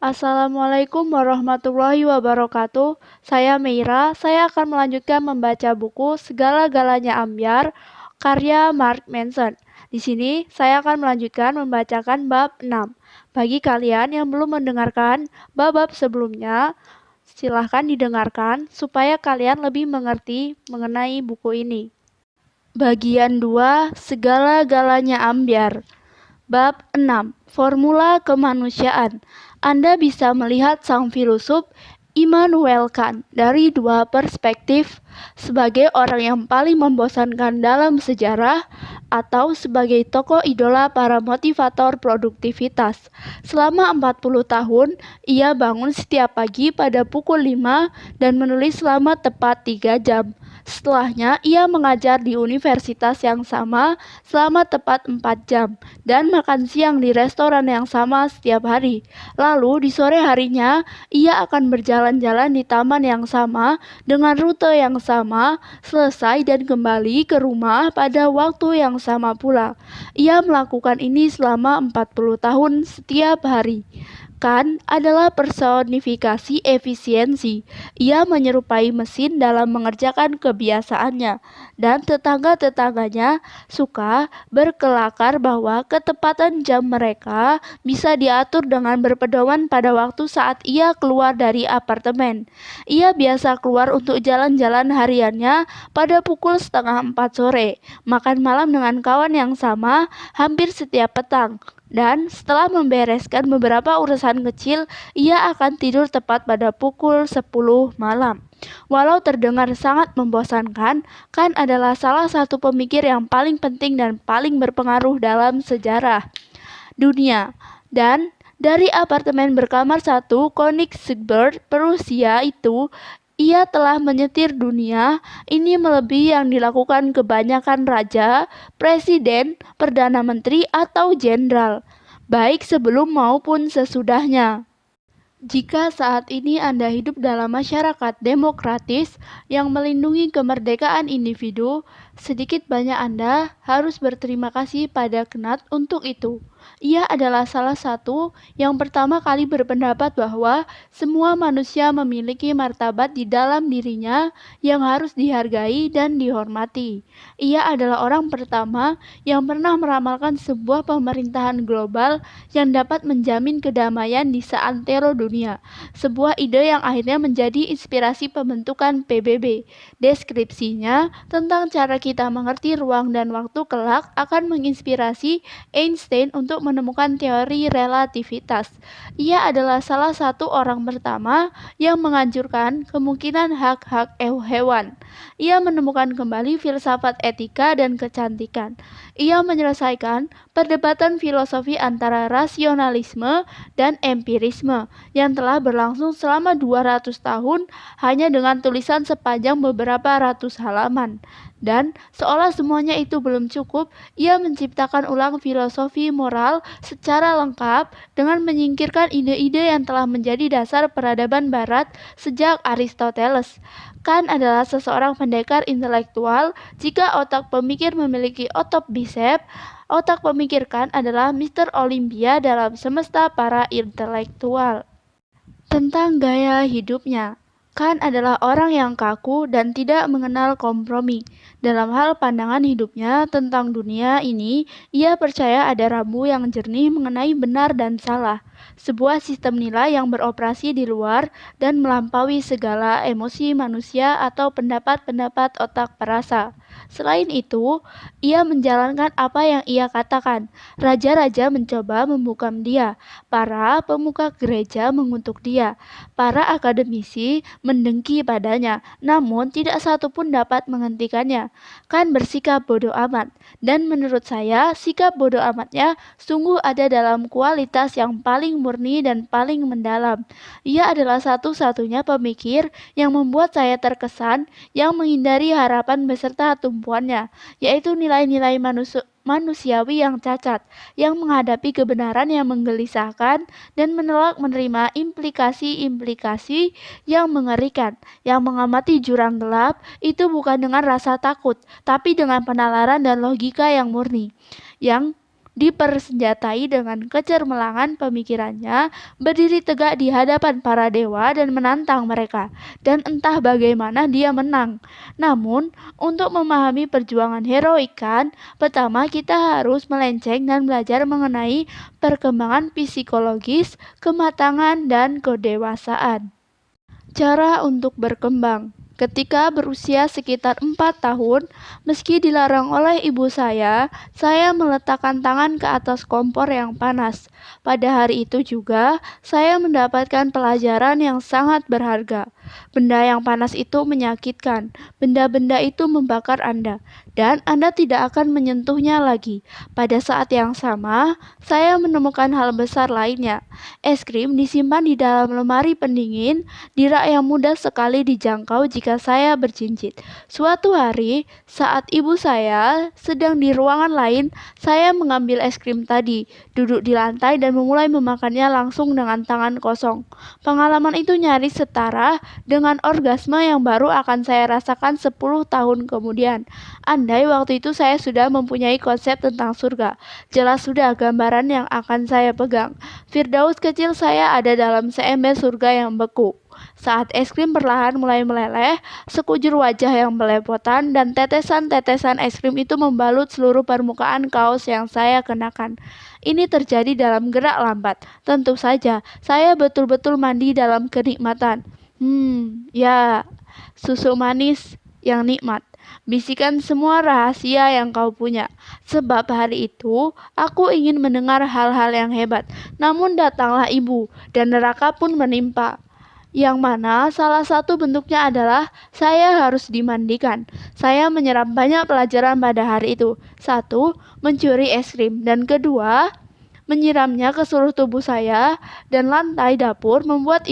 Assalamualaikum warahmatullahi wabarakatuh. Saya Meira. Saya akan melanjutkan membaca buku Segala-galanya Ambyar karya Mark Manson. Di sini saya akan melanjutkan membacakan bab 6. Bagi kalian yang belum mendengarkan bab-bab sebelumnya, silahkan didengarkan supaya kalian lebih mengerti mengenai buku ini. Bagian 2, Segala-galanya Ambyar. Bab 6. Formula Kemanusiaan. Anda bisa melihat sang filosof Immanuel Kant dari dua perspektif, sebagai orang yang paling membosankan dalam sejarah atau sebagai tokoh idola para motivator produktivitas. Selama 40 tahun, ia bangun setiap pagi pada pukul 5 dan menulis selama tepat 3 jam. Setelahnya, ia mengajar di universitas yang sama selama tepat 4 jam dan makan siang di restoran yang sama setiap hari. Lalu di sore harinya, ia akan berjalan-jalan di taman yang sama dengan rute yang sama, selesai dan kembali ke rumah pada waktu yang sama pula. Ia melakukan ini selama 40 tahun setiap hari. Kant adalah personifikasi efisiensi. Ia menyerupai mesin dalam mengerjakan kebiasaannya, dan tetangga-tetangganya suka berkelakar bahwa ketepatan jam mereka bisa diatur dengan berpedoman pada waktu saat ia keluar dari apartemen. Ia biasa keluar untuk jalan-jalan hariannya pada pukul 3:30 sore, makan malam dengan kawan yang sama hampir setiap petang. Dan setelah membereskan beberapa urusan kecil, ia akan tidur tepat pada pukul 10 malam. Walau terdengar sangat membosankan, Kant adalah salah satu pemikir yang paling penting dan paling berpengaruh dalam sejarah dunia. Dan dari apartemen berkamar 1 Königsberg, Prusia itu, ia telah menyetir dunia. Ini melebihi yang dilakukan kebanyakan raja, presiden, perdana menteri, atau jenderal, baik sebelum maupun sesudahnya. Jika saat ini Anda hidup dalam masyarakat demokratis yang melindungi kemerdekaan individu, sedikit banyak Anda harus berterima kasih pada Kant untuk itu. Ia adalah salah satu yang pertama kali berpendapat bahwa semua manusia memiliki martabat di dalam dirinya yang harus dihargai dan dihormati. Ia adalah orang pertama yang pernah meramalkan sebuah pemerintahan global yang dapat menjamin kedamaian di seantero dunia. Sebuah ide yang akhirnya menjadi inspirasi pembentukan PBB. Deskripsinya tentang cara kita mengerti ruang dan waktu kelak akan menginspirasi Einstein untuk menemukan teori relativitas. Ia adalah salah satu orang pertama yang menganjurkan kemungkinan hak-hak hewan. Ia menemukan kembali filsafat etika dan kecantikan. Ia menyelesaikan perdebatan filosofi antara rasionalisme dan empirisme yang telah berlangsung selama 200 tahun hanya dengan tulisan sepanjang beberapa ratus halaman. Dan seolah semuanya itu belum cukup, ia menciptakan ulang filosofi moral secara lengkap dengan menyingkirkan ide-ide yang telah menjadi dasar peradaban barat sejak Aristoteles. Kant adalah seseorang pendekar intelektual. Jika otak pemikir memiliki otot bisep, otak pemikir Kant adalah Mr. Olympia dalam semesta para intelektual. Tentang gaya hidupnya, Kant adalah orang yang kaku dan tidak mengenal kompromi. Dalam hal pandangan hidupnya tentang dunia ini, ia percaya ada rambu yang jernih mengenai benar dan salah, sebuah sistem nilai yang beroperasi di luar dan melampaui segala emosi manusia atau pendapat-pendapat otak perasa. Selain itu, ia menjalankan apa yang ia katakan. Raja-raja mencoba membungkam dia, para pemuka gereja mengutuk dia, para akademisi mendengki padanya, namun tidak satu pun dapat menghentikannya. Kan bersikap bodoh amat, dan menurut saya sikap bodoh amatnya sungguh ada dalam kualitas yang paling murni dan paling mendalam. Ia adalah satu-satunya pemikir yang membuat saya terkesan yang menghindari harapan beserta tumpuannya, yaitu nilai-nilai manusiawi yang cacat, yang menghadapi kebenaran yang menggelisahkan dan menolak menerima implikasi-implikasi yang mengerikan, yang mengamati jurang gelap itu bukan dengan rasa takut, tapi dengan penalaran dan logika yang murni, yang dipersenjatai dengan kecermelangan pemikirannya, berdiri tegak di hadapan para dewa dan menantang mereka. Dan entah bagaimana dia menang. Namun, untuk memahami perjuangan heroik Khan, pertama kita harus melenceng dan belajar mengenai perkembangan psikologis, kematangan, dan kedewasaan. Cara untuk berkembang. Ketika berusia sekitar 4 tahun, meski dilarang oleh ibu saya meletakkan tangan ke atas kompor yang panas. Pada hari itu juga, saya mendapatkan pelajaran yang sangat berharga. Benda yang panas itu menyakitkan, benda-benda itu membakar Anda, dan Anda tidak akan menyentuhnya lagi. Pada saat yang sama, saya menemukan hal besar lainnya. Es krim disimpan di dalam lemari pendingin, di rak yang mudah sekali dijangkau jika saya bercincit. Suatu hari, saat ibu saya sedang di ruangan lain, saya mengambil es krim tadi, duduk di lantai dan memulai memakannya langsung dengan tangan kosong. Pengalaman itu nyaris setara dengan orgasme yang baru akan saya rasakan 10 tahun kemudian. Andai waktu itu saya sudah mempunyai konsep tentang surga, jelas sudah gambaran yang akan saya pegang. Firdaus kecil saya ada dalam seember surga yang beku. Saat es krim perlahan mulai meleleh, sekujur wajah yang belepotan dan tetesan-tetesan es krim itu membalut seluruh permukaan kaos yang saya kenakan. Ini terjadi dalam gerak lambat. Tentu saja, saya betul-betul mandi dalam kenikmatan. Ya, susu manis yang nikmat. Bisikan semua rahasia yang kau punya. Sebab hari itu, aku ingin mendengar hal-hal yang hebat. Namun datanglah ibu, dan neraka pun menimpa. Yang mana salah satu bentuknya adalah saya harus dimandikan. Saya menyerap banyak pelajaran pada hari itu. Satu, mencuri es krim. Dan kedua, menyiramnya ke seluruh tubuh saya dan lantai dapur membuat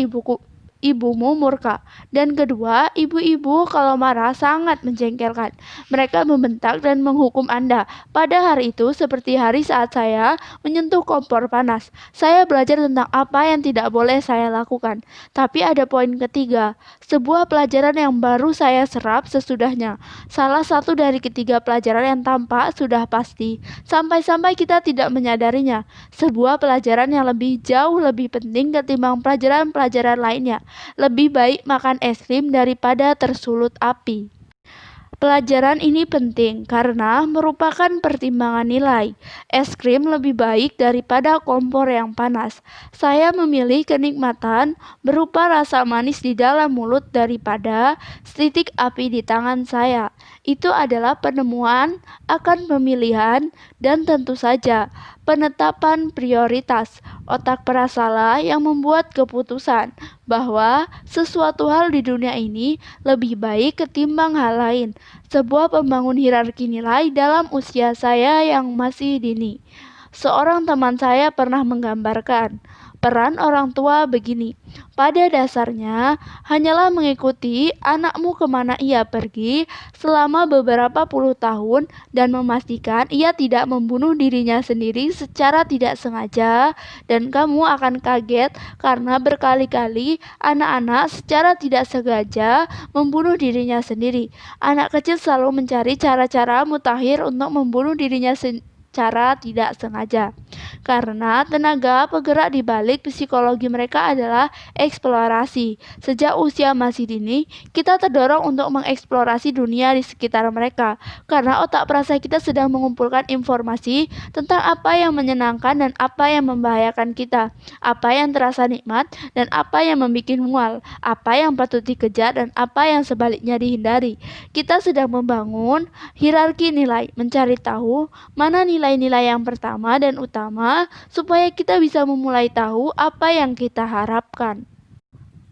ibumu murka. Dan kedua, ibu-ibu kalau marah sangat menjengkelkan. Mereka membentak dan menghukum Anda. Pada hari itu, seperti hari saat saya menyentuh kompor panas, saya belajar tentang apa yang tidak boleh saya lakukan. Tapi ada poin ketiga, sebuah pelajaran yang baru saya serap sesudahnya. Salah satu dari ketiga pelajaran yang tampak sudah pasti, sampai-sampai kita tidak menyadarinya. Sebuah pelajaran yang jauh lebih penting ketimbang pelajaran-pelajaran lainnya. Lebih baik makan es krim daripada tersulut api. Pelajaran ini penting karena merupakan pertimbangan nilai. Es krim lebih baik daripada kompor yang panas. Saya memilih kenikmatan berupa rasa manis di dalam mulut daripada titik api di tangan saya. Itu adalah penemuan akan pemilihan dan tentu saja penetapan prioritas. Otak prasalah yang membuat keputusan bahwa sesuatu hal di dunia ini lebih baik ketimbang hal lain. Sebuah pembangun hierarki nilai dalam usia saya yang masih dini. Seorang teman saya pernah menggambarkan peran orang tua begini. Pada dasarnya, hanyalah mengikuti anakmu kemana ia pergi selama beberapa puluh tahun dan memastikan ia tidak membunuh dirinya sendiri secara tidak sengaja, dan kamu akan kaget karena berkali-kali anak-anak secara tidak sengaja membunuh dirinya sendiri. Anak kecil selalu mencari cara-cara mutakhir untuk membunuh dirinya secara tidak sengaja. Karena tenaga penggerak di balik psikologi mereka adalah eksplorasi. Sejak usia masih dini, kita terdorong untuk mengeksplorasi dunia di sekitar mereka. Karena otak perasa kita sedang mengumpulkan informasi tentang apa yang menyenangkan dan apa yang membahayakan kita, apa yang terasa nikmat dan apa yang membuat mual, apa yang patut dikejar dan apa yang sebaliknya dihindari. Kita sedang membangun hierarki nilai, mencari tahu mana nilai-nilai yang pertama dan utama supaya kita bisa memulai tahu apa yang kita harapkan.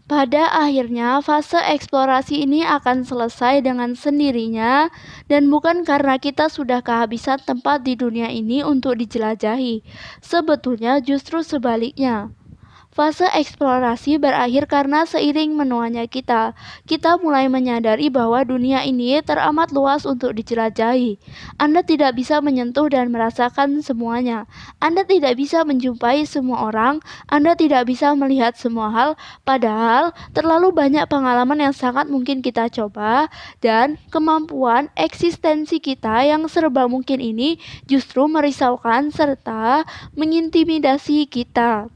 Pada akhirnya, fase eksplorasi ini akan selesai dengan sendirinya dan bukan karena kita sudah kehabisan tempat di dunia ini untuk dijelajahi. Sebetulnya justru sebaliknya. Fase eksplorasi berakhir karena seiring menuanya kita mulai menyadari bahwa dunia ini teramat luas untuk dijelajahi. Anda tidak bisa menyentuh dan merasakan semuanya. Anda tidak bisa menjumpai semua orang, Anda tidak bisa melihat semua hal, padahal terlalu banyak pengalaman yang sangat mungkin kita coba, dan kemampuan eksistensi kita yang serba mungkin ini justru merisaukan serta mengintimidasi kita.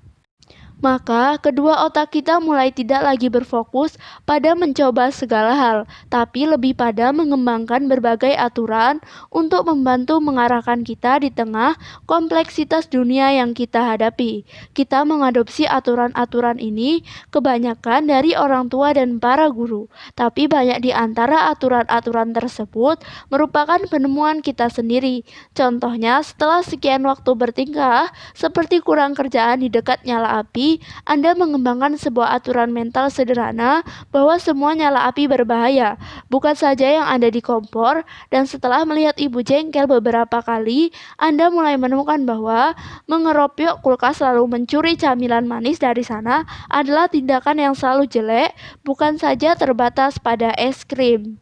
Maka, kedua otak kita mulai tidak lagi berfokus pada mencoba segala hal, tapi lebih pada mengembangkan berbagai aturan untuk membantu mengarahkan kita di tengah kompleksitas dunia yang kita hadapi. Kita mengadopsi aturan-aturan ini kebanyakan dari orang tua dan para guru, tapi banyak di antara aturan-aturan tersebut merupakan penemuan kita sendiri. Contohnya, setelah sekian waktu bertingkah seperti kurang kerjaan di dekat nyala api, Anda mengembangkan sebuah aturan mental sederhana bahwa semua nyala api berbahaya, bukan saja yang ada di kompor, dan setelah melihat ibu jengkel beberapa kali, Anda mulai menemukan bahwa mengeroyok kulkas lalu mencuri camilan manis dari sana adalah tindakan yang selalu jelek, bukan saja terbatas pada es krim.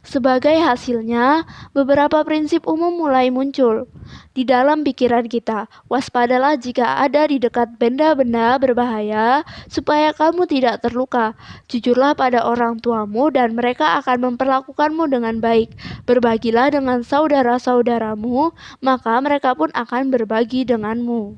Sebagai hasilnya, beberapa prinsip umum mulai muncul di dalam pikiran kita. Waspadalah jika ada di dekat benda-benda berbahaya, supaya kamu tidak terluka. Jujurlah pada orang tuamu dan mereka akan memperlakukanmu dengan baik. Berbagilah dengan saudara-saudaramu, maka mereka pun akan berbagi denganmu.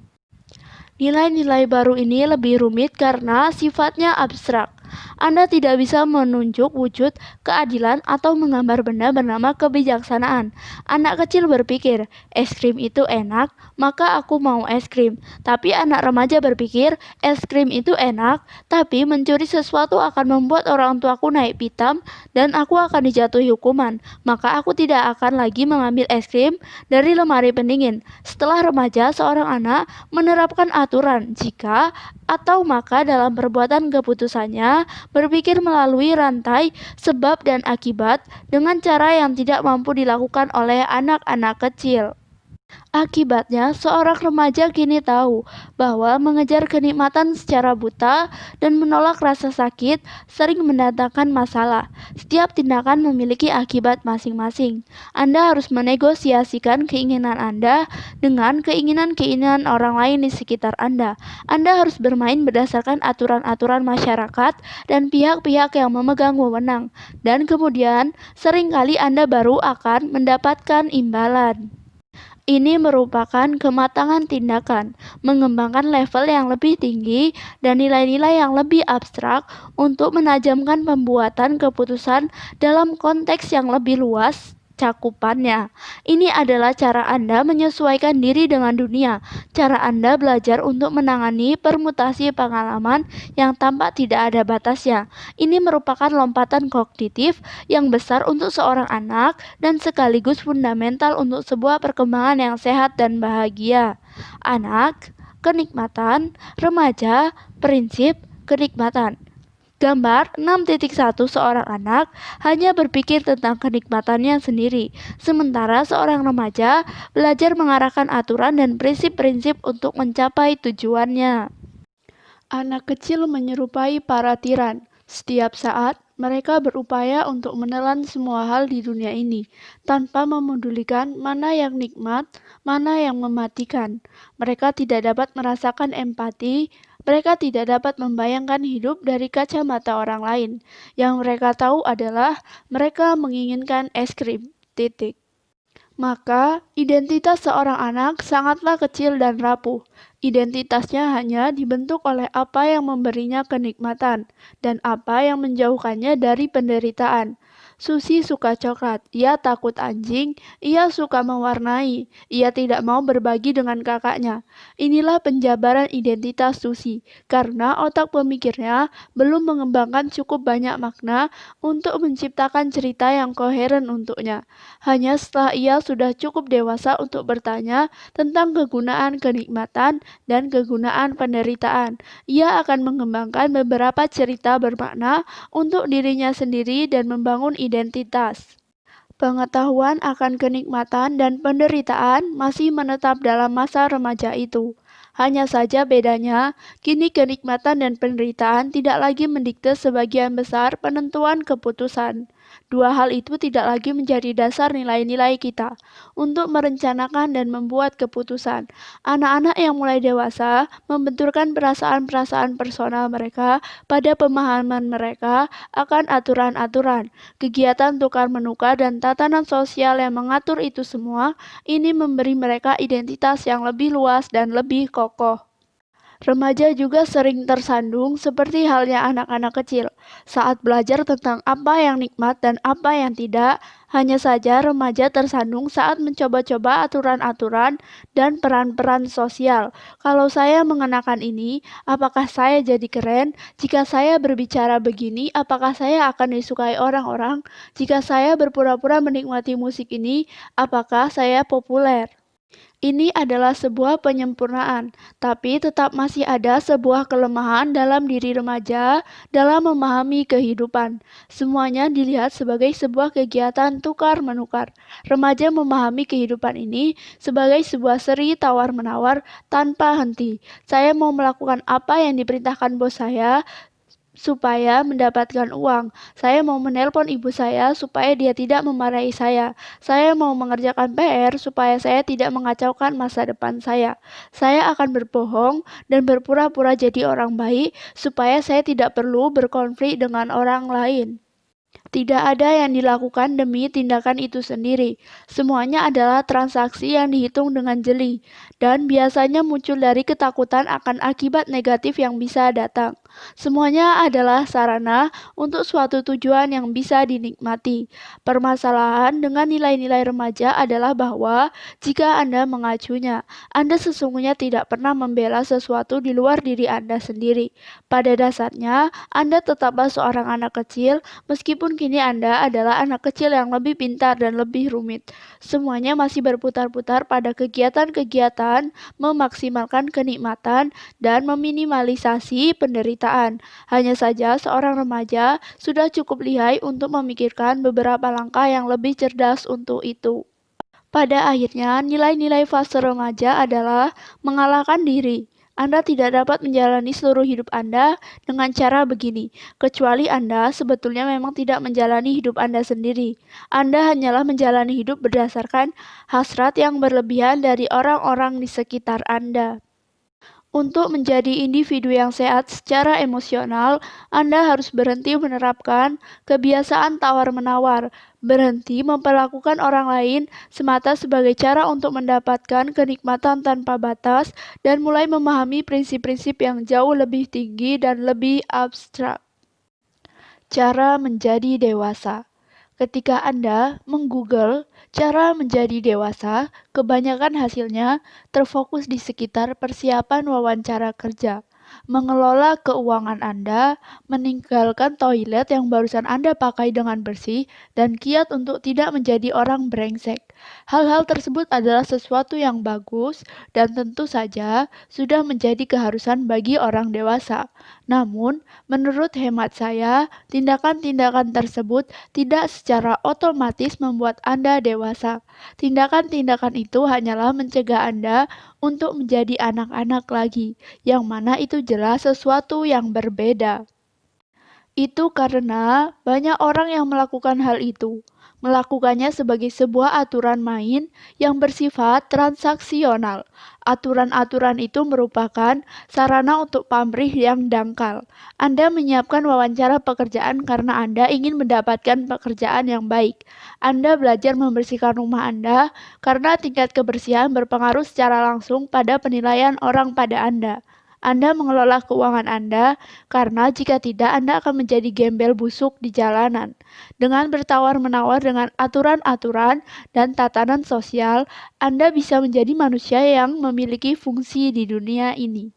Nilai-nilai baru ini lebih rumit karena sifatnya abstrak. Anda tidak bisa menunjuk wujud keadilan atau menggambar benda bernama kebijaksanaan. Anak kecil berpikir, es krim itu enak, maka aku mau es krim. Tapi anak remaja berpikir, es krim itu enak, tapi mencuri sesuatu akan membuat orang tuaku naik pitam dan aku akan dijatuhi hukuman. Maka aku tidak akan lagi mengambil es krim dari lemari pendingin. Setelah remaja, seorang anak menerapkan aturan jika atau maka dalam perbuatan keputusannya berpikir melalui rantai sebab dan akibat dengan cara yang tidak mampu dilakukan oleh anak-anak kecil. Akibatnya, seorang remaja kini tahu bahwa mengejar kenikmatan secara buta dan menolak rasa sakit sering mendatangkan masalah. Setiap tindakan memiliki akibat masing-masing. Anda harus menegosiasikan keinginan Anda dengan keinginan-keinginan orang lain di sekitar Anda. Anda harus bermain berdasarkan aturan-aturan masyarakat dan pihak-pihak yang memegang wewenang. Dan kemudian, seringkali Anda baru akan mendapatkan imbalan. Ini merupakan kematangan tindakan, mengembangkan level yang lebih tinggi dan nilai-nilai yang lebih abstrak untuk menajamkan pembuatan keputusan dalam konteks yang lebih luas cakupannya. Ini adalah cara Anda menyesuaikan diri dengan dunia, cara Anda belajar untuk menangani permutasi pengalaman yang tampak tidak ada batasnya. Ini merupakan lompatan kognitif yang besar untuk seorang anak dan sekaligus fundamental untuk sebuah perkembangan yang sehat dan bahagia. Anak, kenikmatan, remaja, prinsip, kenikmatan. Gambar 6.1 seorang anak hanya berpikir tentang kenikmatannya sendiri, sementara seorang remaja belajar mengarahkan aturan dan prinsip-prinsip untuk mencapai tujuannya. Anak kecil menyerupai para tiran. Setiap saat, mereka berupaya untuk menelan semua hal di dunia ini, tanpa memedulikan mana yang nikmat, mana yang mematikan. Mereka tidak dapat merasakan empati, mereka tidak dapat membayangkan hidup dari kacamata orang lain. Yang mereka tahu adalah mereka menginginkan es krim. Titik. Maka, identitas seorang anak sangatlah kecil dan rapuh. Identitasnya hanya dibentuk oleh apa yang memberinya kenikmatan dan apa yang menjauhkannya dari penderitaan. Susi suka coklat, ia takut anjing, ia suka mewarnai, ia tidak mau berbagi dengan kakaknya. Inilah penjabaran identitas Susi, karena otak pemikirnya belum mengembangkan cukup banyak makna untuk menciptakan cerita yang koheren untuknya. Hanya setelah ia sudah cukup dewasa untuk bertanya tentang kegunaan kenikmatan dan kegunaan penderitaan, ia akan mengembangkan beberapa cerita bermakna untuk dirinya sendiri dan membangun identitas. Pengetahuan akan kenikmatan dan penderitaan masih menetap dalam masa remaja itu. Hanya saja bedanya, kini kenikmatan dan penderitaan tidak lagi mendikte sebagian besar penentuan keputusan. Dua hal itu tidak lagi menjadi dasar nilai-nilai kita untuk merencanakan dan membuat keputusan. Anak-anak yang mulai dewasa membenturkan perasaan-perasaan personal mereka pada pemahaman mereka akan aturan-aturan, kegiatan tukar-menukar, dan tatanan sosial yang mengatur itu semua. Ini memberi mereka identitas yang lebih luas dan lebih kokoh. Remaja juga sering tersandung seperti halnya anak-anak kecil saat belajar tentang apa yang nikmat dan apa yang tidak. Hanya saja remaja tersandung saat mencoba-coba aturan-aturan dan peran-peran sosial. Kalau saya mengenakan ini, apakah saya jadi keren? Jika saya berbicara begini, apakah saya akan disukai orang-orang? Jika saya berpura-pura menikmati musik ini, apakah saya populer? Ini adalah sebuah penyempurnaan, tapi tetap masih ada sebuah kelemahan dalam diri remaja dalam memahami kehidupan. Semuanya dilihat sebagai sebuah kegiatan tukar-menukar. Remaja memahami kehidupan ini sebagai sebuah seri tawar-menawar tanpa henti. Saya mau melakukan apa yang diperintahkan bos saya supaya mendapatkan uang. Saya mau menelpon ibu saya supaya dia tidak memarahi saya. Saya mau mengerjakan PR supaya saya tidak mengacaukan masa depan saya. Saya akan berbohong dan berpura-pura jadi orang baik supaya saya tidak perlu berkonflik dengan orang lain. Tidak ada yang dilakukan demi tindakan itu sendiri. Semuanya adalah transaksi yang dihitung dengan jeli, dan biasanya muncul dari ketakutan akan akibat negatif yang bisa datang. Semuanya adalah sarana untuk suatu tujuan yang bisa dinikmati. Permasalahan dengan nilai-nilai remaja adalah bahwa jika Anda mengacunya, Anda sesungguhnya tidak pernah membela sesuatu di luar diri Anda sendiri. Pada dasarnya, Anda tetaplah seorang anak kecil, meskipun kini Anda adalah anak kecil yang lebih pintar dan lebih rumit. Semuanya masih berputar-putar pada kegiatan-kegiatan memaksimalkan kenikmatan dan meminimalisasi penderitaan. Hanya saja seorang remaja sudah cukup lihai untuk memikirkan beberapa langkah yang lebih cerdas untuk itu. Pada akhirnya, nilai-nilai fase remaja adalah mengalahkan diri. Anda tidak dapat menjalani seluruh hidup Anda dengan cara begini, kecuali Anda sebetulnya memang tidak menjalani hidup Anda sendiri. Anda hanyalah menjalani hidup berdasarkan hasrat yang berlebihan dari orang-orang di sekitar Anda. Untuk menjadi individu yang sehat secara emosional, Anda harus berhenti menerapkan kebiasaan tawar-menawar, berhenti memperlakukan orang lain semata sebagai cara untuk mendapatkan kenikmatan tanpa batas, dan mulai memahami prinsip-prinsip yang jauh lebih tinggi dan lebih abstrak. Cara menjadi dewasa. Ketika Anda meng-Google cara menjadi dewasa, kebanyakan hasilnya terfokus di sekitar persiapan wawancara kerja, mengelola keuangan Anda, meninggalkan toilet yang barusan Anda pakai dengan bersih, dan kiat untuk tidak menjadi orang brengsek. Hal-hal tersebut adalah sesuatu yang bagus dan tentu saja sudah menjadi keharusan bagi orang dewasa. Namun, menurut hemat saya, tindakan-tindakan tersebut tidak secara otomatis membuat Anda dewasa. Tindakan-tindakan itu hanyalah mencegah Anda untuk menjadi anak-anak lagi, yang mana itu jelas sesuatu yang berbeda. Itu karena banyak orang yang melakukan hal itu, melakukannya sebagai sebuah aturan main yang bersifat transaksional. Aturan-aturan itu merupakan sarana untuk pamrih yang dangkal. Anda menyiapkan wawancara pekerjaan karena Anda ingin mendapatkan pekerjaan yang baik. Anda belajar membersihkan rumah Anda karena tingkat kebersihan berpengaruh secara langsung pada penilaian orang pada Anda. Anda mengelola keuangan Anda karena jika tidak Anda akan menjadi gembel busuk di jalanan. Dengan bertawar-menawar dengan aturan-aturan dan tatanan sosial, Anda bisa menjadi manusia yang memiliki fungsi di dunia ini.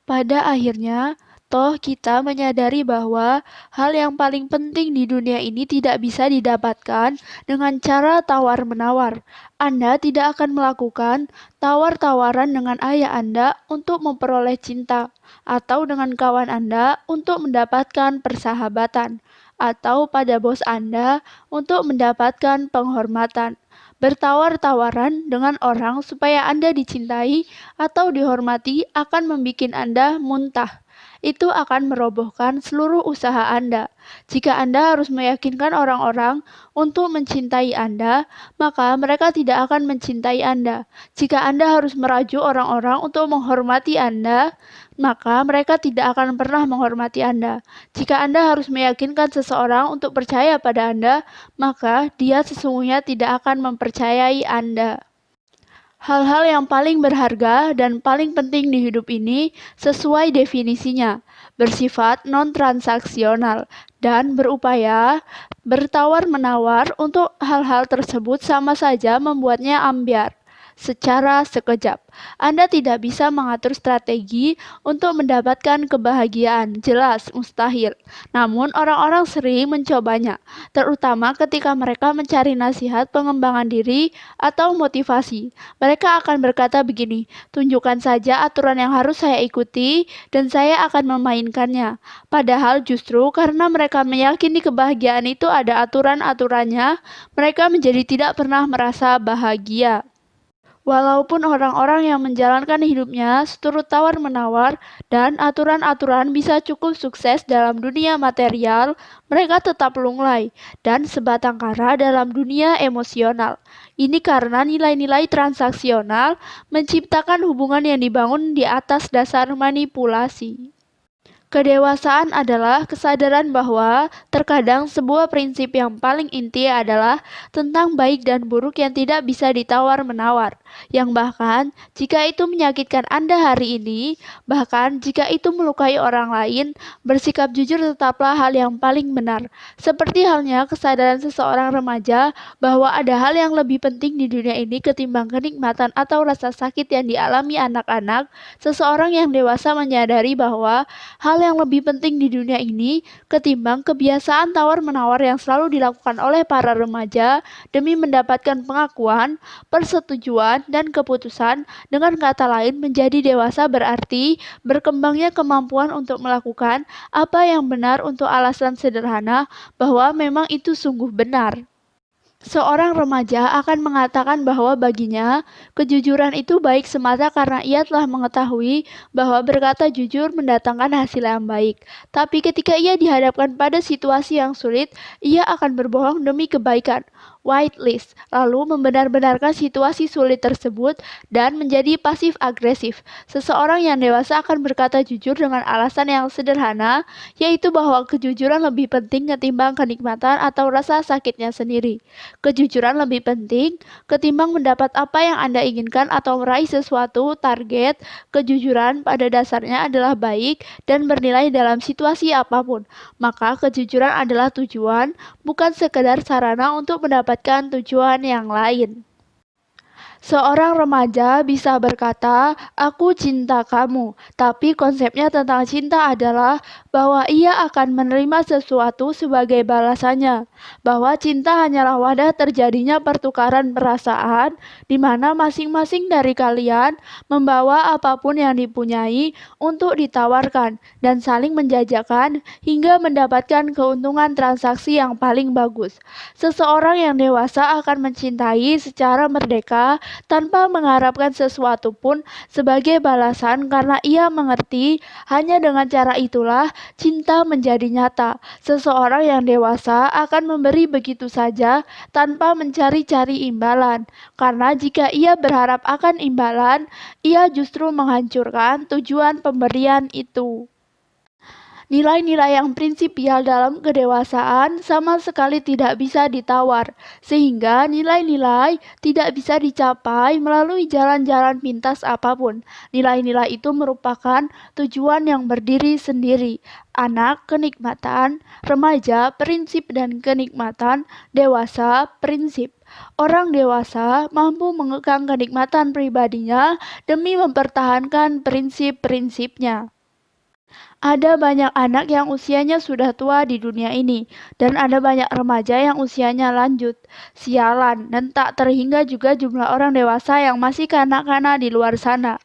Pada akhirnya, toh kita menyadari bahwa hal yang paling penting di dunia ini tidak bisa didapatkan dengan cara tawar-menawar. Anda tidak akan melakukan tawar-tawaran dengan ayah Anda untuk memperoleh cinta, atau dengan kawan Anda untuk mendapatkan persahabatan, atau pada bos Anda untuk mendapatkan penghormatan. Bertawar-tawaran dengan orang supaya Anda dicintai atau dihormati akan membuat Anda muntah. Itu akan merobohkan seluruh usaha Anda. Jika Anda harus meyakinkan orang-orang untuk mencintai Anda, maka mereka tidak akan mencintai Anda. Jika Anda harus merajuk orang-orang untuk menghormati Anda, maka mereka tidak akan pernah menghormati Anda. Jika Anda harus meyakinkan seseorang untuk percaya pada Anda, maka dia sesungguhnya tidak akan mempercayai Anda. Hal-hal yang paling berharga dan paling penting di hidup ini sesuai definisinya, bersifat non-transaksional dan berupaya bertawar-menawar untuk hal-hal tersebut sama saja membuatnya ambyar. Secara sekejap, Anda tidak bisa mengatur strategi untuk mendapatkan kebahagiaan, jelas mustahil. Namun orang-orang sering mencobanya, terutama ketika mereka mencari nasihat pengembangan diri atau motivasi. Mereka akan berkata begini, tunjukkan saja aturan yang harus saya ikuti dan saya akan memainkannya. Padahal justru karena mereka meyakini kebahagiaan itu ada aturan-aturannya, mereka menjadi tidak pernah merasa bahagia. Walaupun orang-orang yang menjalankan hidupnya seturut tawar-menawar dan aturan-aturan bisa cukup sukses dalam dunia material, mereka tetap lunglai dan sebatang kara dalam dunia emosional. Ini karena nilai-nilai transaksional menciptakan hubungan yang dibangun di atas dasar manipulasi. Kedewasaan adalah kesadaran bahwa terkadang sebuah prinsip yang paling inti adalah tentang baik dan buruk yang tidak bisa ditawar-menawar, yang bahkan jika itu menyakitkan Anda hari ini, bahkan jika itu melukai orang lain, bersikap jujur tetaplah hal yang paling benar. Seperti halnya kesadaran seseorang remaja bahwa ada hal yang lebih penting di dunia ini ketimbang kenikmatan atau rasa sakit yang dialami anak-anak, seseorang yang dewasa menyadari bahwa hal yang lebih penting di dunia ini ketimbang kebiasaan tawar-menawar yang selalu dilakukan oleh para remaja demi mendapatkan pengakuan, persetujuan, dan keputusan. Dengan kata lain, menjadi dewasa berarti berkembangnya kemampuan untuk melakukan apa yang benar untuk alasan sederhana bahwa memang itu sungguh benar. Seorang remaja akan mengatakan bahwa baginya, kejujuran itu baik semata karena ia telah mengetahui bahwa berkata jujur mendatangkan hasil yang baik. Tapi ketika ia dihadapkan pada situasi yang sulit, ia akan berbohong demi kebaikan. Whitelist, lalu membenar-benarkan situasi sulit tersebut dan menjadi pasif-agresif. Seseorang yang dewasa akan berkata jujur dengan alasan yang sederhana, yaitu bahwa kejujuran lebih penting ketimbang kenikmatan atau rasa sakitnya sendiri. Kejujuran lebih penting ketimbang mendapat apa yang Anda inginkan atau meraih sesuatu target. Kejujuran pada dasarnya adalah baik dan bernilai dalam situasi apapun. Maka kejujuran adalah tujuan, bukan sekedar sarana untuk mendapatkan tujuan yang lain. Seorang remaja bisa berkata, "Aku cinta kamu," tapi konsepnya tentang cinta adalah bahwa ia akan menerima sesuatu sebagai balasannya, bahwa cinta hanyalah wadah terjadinya pertukaran perasaan, di mana masing-masing dari kalian membawa apapun yang dipunyai untuk ditawarkan dan saling menjajakan hingga mendapatkan keuntungan transaksi yang paling bagus. Seseorang yang dewasa akan mencintai secara merdeka tanpa mengharapkan sesuatu pun sebagai balasan karena ia mengerti hanya dengan cara itulah cinta menjadi nyata. Seseorang yang dewasa akan memberi begitu saja tanpa mencari-cari imbalan, karena jika ia berharap akan imbalan, ia justru menghancurkan tujuan pemberian itu. Nilai-nilai yang prinsipial dalam kedewasaan sama sekali tidak bisa ditawar, sehingga nilai-nilai tidak bisa dicapai melalui jalan-jalan pintas apapun. Nilai-nilai itu merupakan tujuan yang berdiri sendiri. Anak, kenikmatan; remaja, prinsip dan kenikmatan; dewasa, prinsip. Orang dewasa mampu mengekang kenikmatan pribadinya demi mempertahankan prinsip-prinsipnya. Ada banyak anak yang usianya sudah tua di dunia ini, dan ada banyak remaja yang usianya lanjut. Sialan, dan tak terhingga juga jumlah orang dewasa yang masih kanak-kanak di luar sana.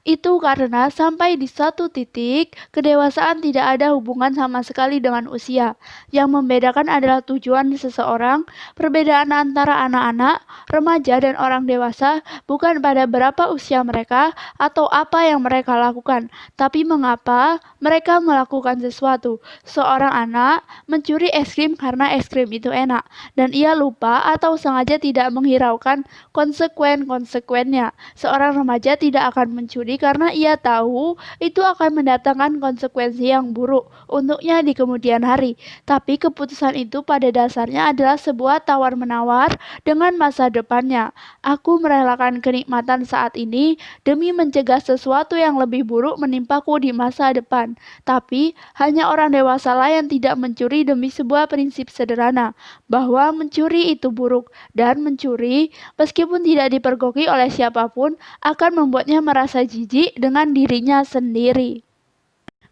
Itu karena sampai di satu titik, kedewasaan tidak ada hubungan sama sekali dengan usia. Yang membedakan adalah tujuan seseorang. Perbedaan antara anak-anak, remaja, dan orang dewasa bukan pada berapa usia mereka atau apa yang mereka lakukan, tapi mengapa mereka melakukan sesuatu. Seorang anak mencuri es krim karena es krim itu enak, dan ia lupa atau sengaja tidak menghiraukan konsekuennya. Seorang remaja tidak akan mencuri karena ia tahu itu akan mendatangkan konsekuensi yang buruk untuknya di kemudian hari. Tapi keputusan itu pada dasarnya adalah sebuah tawar-menawar dengan masa depannya. Aku merelakan kenikmatan saat ini demi mencegah sesuatu yang lebih buruk menimpaku di masa depan. Tapi hanya orang dewasalah yang tidak mencuri demi sebuah prinsip sederhana, bahwa mencuri itu buruk, dan mencuri, meskipun tidak dipergoki oleh siapapun, akan membuatnya merasa jijik dengan dirinya sendiri.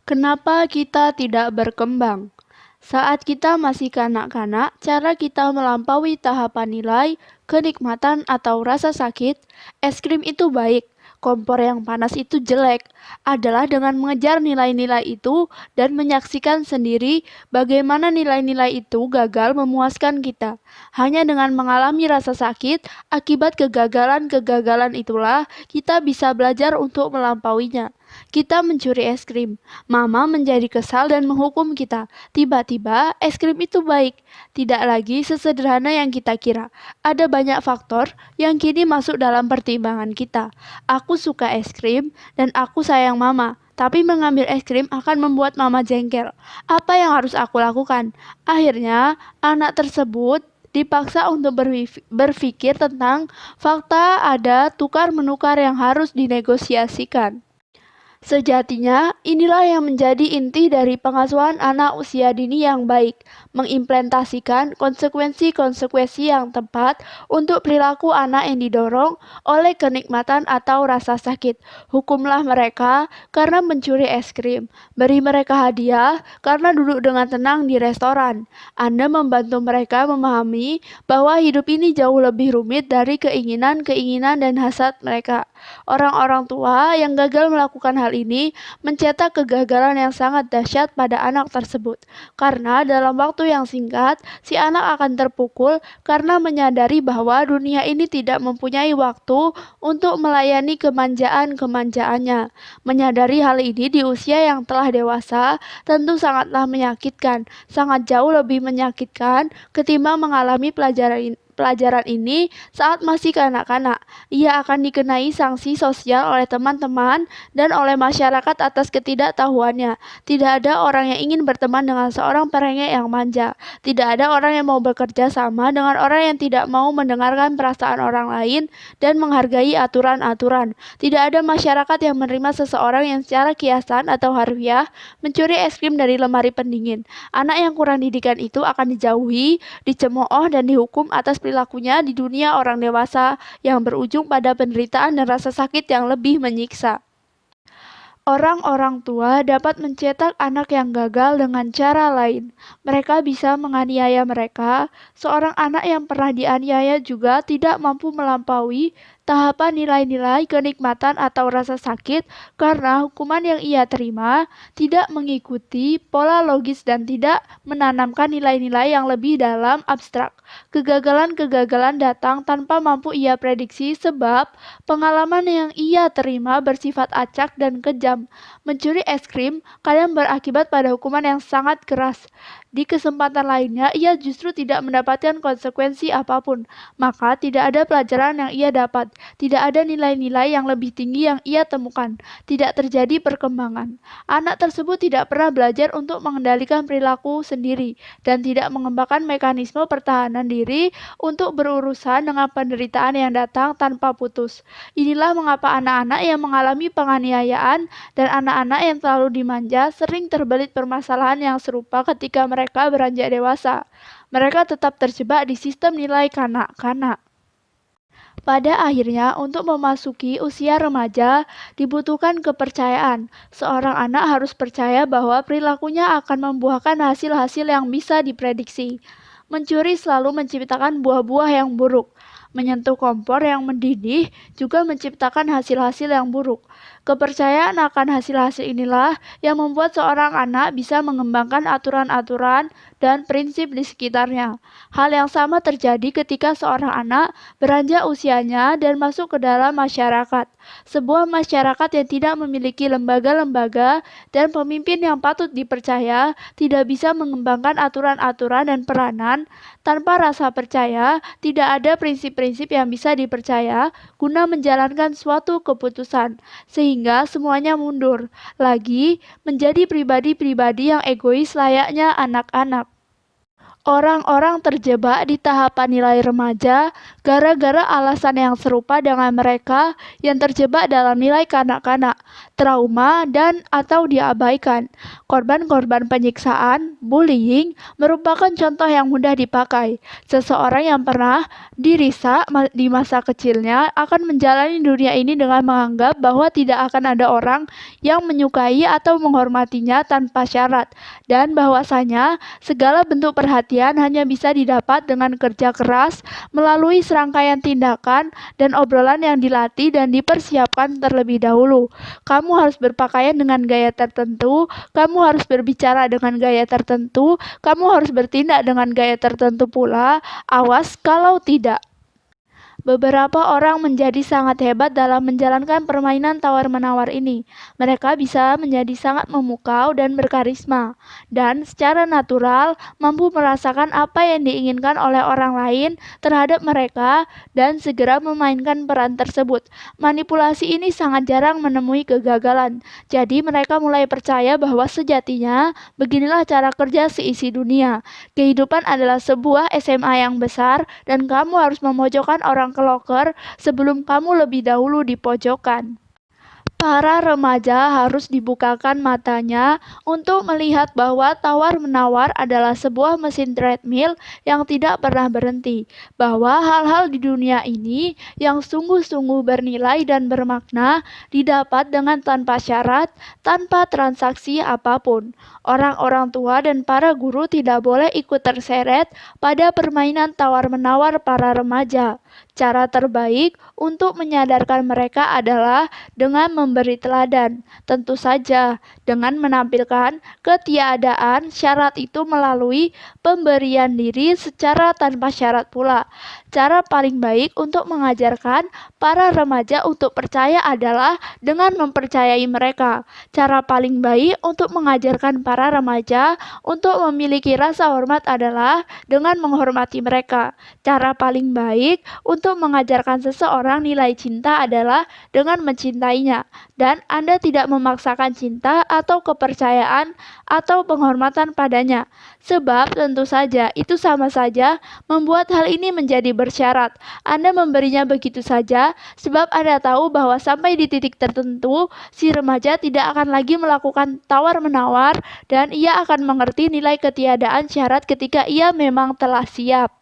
Kenapa kita tidak berkembang? Saat kita masih kanak-kanak, cara kita melampaui tahapan nilai, kenikmatan, atau rasa sakit, es krim itu baik, kompor yang panas itu jelek, adalah dengan mengejar nilai-nilai itu dan menyaksikan sendiri bagaimana nilai-nilai itu gagal memuaskan kita. Hanya dengan mengalami rasa sakit akibat kegagalan-kegagalan itulah kita bisa belajar untuk melampauinya. Kita mencuri es krim. Mama menjadi kesal dan menghukum kita. Tiba-tiba, es krim itu baik. Tidak lagi sesederhana yang kita kira. Ada banyak faktor yang kini masuk dalam pertimbangan kita. Aku suka es krim dan aku sayang mama. Tapi mengambil es krim akan membuat mama jengkel. Apa yang harus aku lakukan? Akhirnya, anak tersebut dipaksa untuk berpikir tentang fakta ada tukar-menukar yang harus dinegosiasikan. Sejatinya, inilah yang menjadi inti dari pengasuhan anak usia dini yang baik, mengimplementasikan konsekuensi-konsekuensi yang tepat untuk perilaku anak yang didorong oleh kenikmatan atau rasa sakit. Hukumlah mereka karena mencuri es krim, beri mereka hadiah karena duduk dengan tenang di restoran. Anda membantu mereka memahami bahwa hidup ini jauh lebih rumit dari keinginan-keinginan dan hasad mereka. Orang-orang tua yang gagal melakukan hal ini mencetak kegagalan yang sangat dahsyat pada anak tersebut. Karena dalam waktu yang singkat, si anak akan terpukul karena menyadari bahwa dunia ini tidak mempunyai waktu untuk melayani kemanjaan-kemanjaannya. Menyadari hal ini di usia yang telah dewasa tentu sangatlah menyakitkan, sangat jauh lebih menyakitkan ketimbang mengalami pelajaran ini saat masih kanak-kanak. Ia akan dikenai sanksi sosial oleh teman-teman dan oleh masyarakat atas ketidaktahuannya. Tidak ada orang yang ingin berteman dengan seorang perengek yang manja. Tidak ada orang yang mau bekerja sama dengan orang yang tidak mau mendengarkan perasaan orang lain dan menghargai aturan-aturan. Tidak ada masyarakat yang menerima seseorang yang secara kiasan atau harfiah mencuri es krim dari lemari pendingin. Anak yang kurang didikan itu akan dijauhi, dicemooh, dan dihukum atas perilakunya di dunia orang dewasa yang berujung pada penderitaan dan rasa sakit yang lebih menyiksa. Orang-orang tua dapat mencetak anak yang gagal dengan cara lain. Mereka bisa menganiaya mereka. Seorang anak yang pernah dianiaya juga tidak mampu melampaui tahapan nilai-nilai kenikmatan atau rasa sakit karena hukuman yang ia terima tidak mengikuti pola logis dan tidak menanamkan nilai-nilai yang lebih dalam abstrak. Kegagalan-kegagalan datang tanpa mampu ia prediksi sebab pengalaman yang ia terima bersifat acak dan kejam. Mencuri es krim kadang berakibat pada hukuman yang sangat keras. Di kesempatan lainnya, ia justru tidak mendapatkan konsekuensi apapun. Maka tidak ada pelajaran yang ia dapat. Tidak ada nilai-nilai yang lebih tinggi yang ia temukan. Tidak terjadi perkembangan. Anak tersebut tidak pernah belajar untuk mengendalikan perilaku sendiri dan tidak mengembangkan mekanisme pertahanan diri untuk berurusan dengan penderitaan yang datang tanpa putus. Inilah mengapa anak-anak yang mengalami penganiayaan dan anak-anak yang terlalu dimanja sering terbelit permasalahan yang serupa ketika mereka beranjak dewasa. Mereka tetap terjebak di sistem nilai kanak-kanak. Pada akhirnya, untuk memasuki usia remaja, dibutuhkan kepercayaan. Seorang anak harus percaya bahwa perilakunya akan membuahkan hasil-hasil yang bisa diprediksi. Mencuri selalu menciptakan buah-buah yang buruk. Menyentuh kompor yang mendidih juga menciptakan hasil-hasil yang buruk. Kepercayaan akan hasil-hasil inilah yang membuat seorang anak bisa mengembangkan aturan-aturan dan prinsip di sekitarnya. Hal yang sama terjadi ketika seorang anak beranjak usianya dan masuk ke dalam masyarakat. Sebuah masyarakat yang tidak memiliki lembaga-lembaga dan pemimpin yang patut dipercaya tidak bisa mengembangkan aturan-aturan dan peranan. Tanpa rasa percaya, tidak ada prinsip-prinsip yang bisa dipercaya guna menjalankan suatu keputusan, sehingga semuanya mundur lagi menjadi pribadi-pribadi yang egois layaknya anak-anak. Orang-orang terjebak di tahapan nilai remaja gara-gara alasan yang serupa dengan mereka yang terjebak dalam nilai kanak-kanak, trauma, dan atau diabaikan. Korban-korban penyiksaan, bullying, merupakan contoh yang mudah dipakai. Seseorang yang pernah dirisak di masa kecilnya akan menjalani dunia ini dengan menganggap bahwa tidak akan ada orang yang menyukai atau menghormatinya tanpa syarat, dan bahwasanya segala bentuk perhatian hanya bisa didapat dengan kerja keras melalui serangkaian tindakan dan obrolan yang dilatih dan dipersiapkan terlebih dahulu. Kamu harus berpakaian dengan gaya tertentu, kamu harus berbicara dengan gaya tertentu, kamu harus bertindak dengan gaya tertentu pula. Awas kalau tidak. Beberapa orang menjadi sangat hebat dalam menjalankan permainan tawar-menawar ini. Mereka bisa menjadi sangat memukau dan berkarisma, dan secara natural mampu merasakan apa yang diinginkan oleh orang lain terhadap mereka dan segera memainkan peran tersebut. Manipulasi ini sangat jarang menemui kegagalan, jadi mereka mulai percaya bahwa sejatinya beginilah cara kerja seisi dunia. Kehidupan adalah sebuah SMA yang besar dan kamu harus memojokkan orang ke loker sebelum kamu lebih dahulu dipojokkan. Para remaja harus dibukakan matanya untuk melihat bahwa tawar-menawar adalah sebuah mesin treadmill yang tidak pernah berhenti, bahwa hal-hal di dunia ini yang sungguh-sungguh bernilai dan bermakna didapat dengan tanpa syarat, tanpa transaksi apapun. Orang-orang tua dan para guru tidak boleh ikut terseret pada permainan tawar-menawar para remaja. Cara terbaik untuk menyadarkan mereka adalah dengan memberi teladan, tentu saja dengan menampilkan ketiadaan syarat itu melalui pemberian diri secara tanpa syarat pula. Cara paling baik untuk mengajarkan para remaja untuk percaya adalah dengan mempercayai mereka. Cara paling baik untuk mengajarkan para remaja untuk memiliki rasa hormat adalah dengan menghormati mereka. Cara paling baik untuk mengajarkan seseorang nilai cinta adalah dengan mencintainya, dan Anda tidak memaksakan cinta atau kepercayaan atau penghormatan padanya, sebab tentu saja itu sama saja membuat hal ini menjadi bersyarat. Anda memberinya begitu saja sebab Anda tahu bahwa sampai di titik tertentu si remaja tidak akan lagi melakukan tawar-menawar dan ia akan mengerti nilai ketiadaan syarat ketika ia memang telah siap.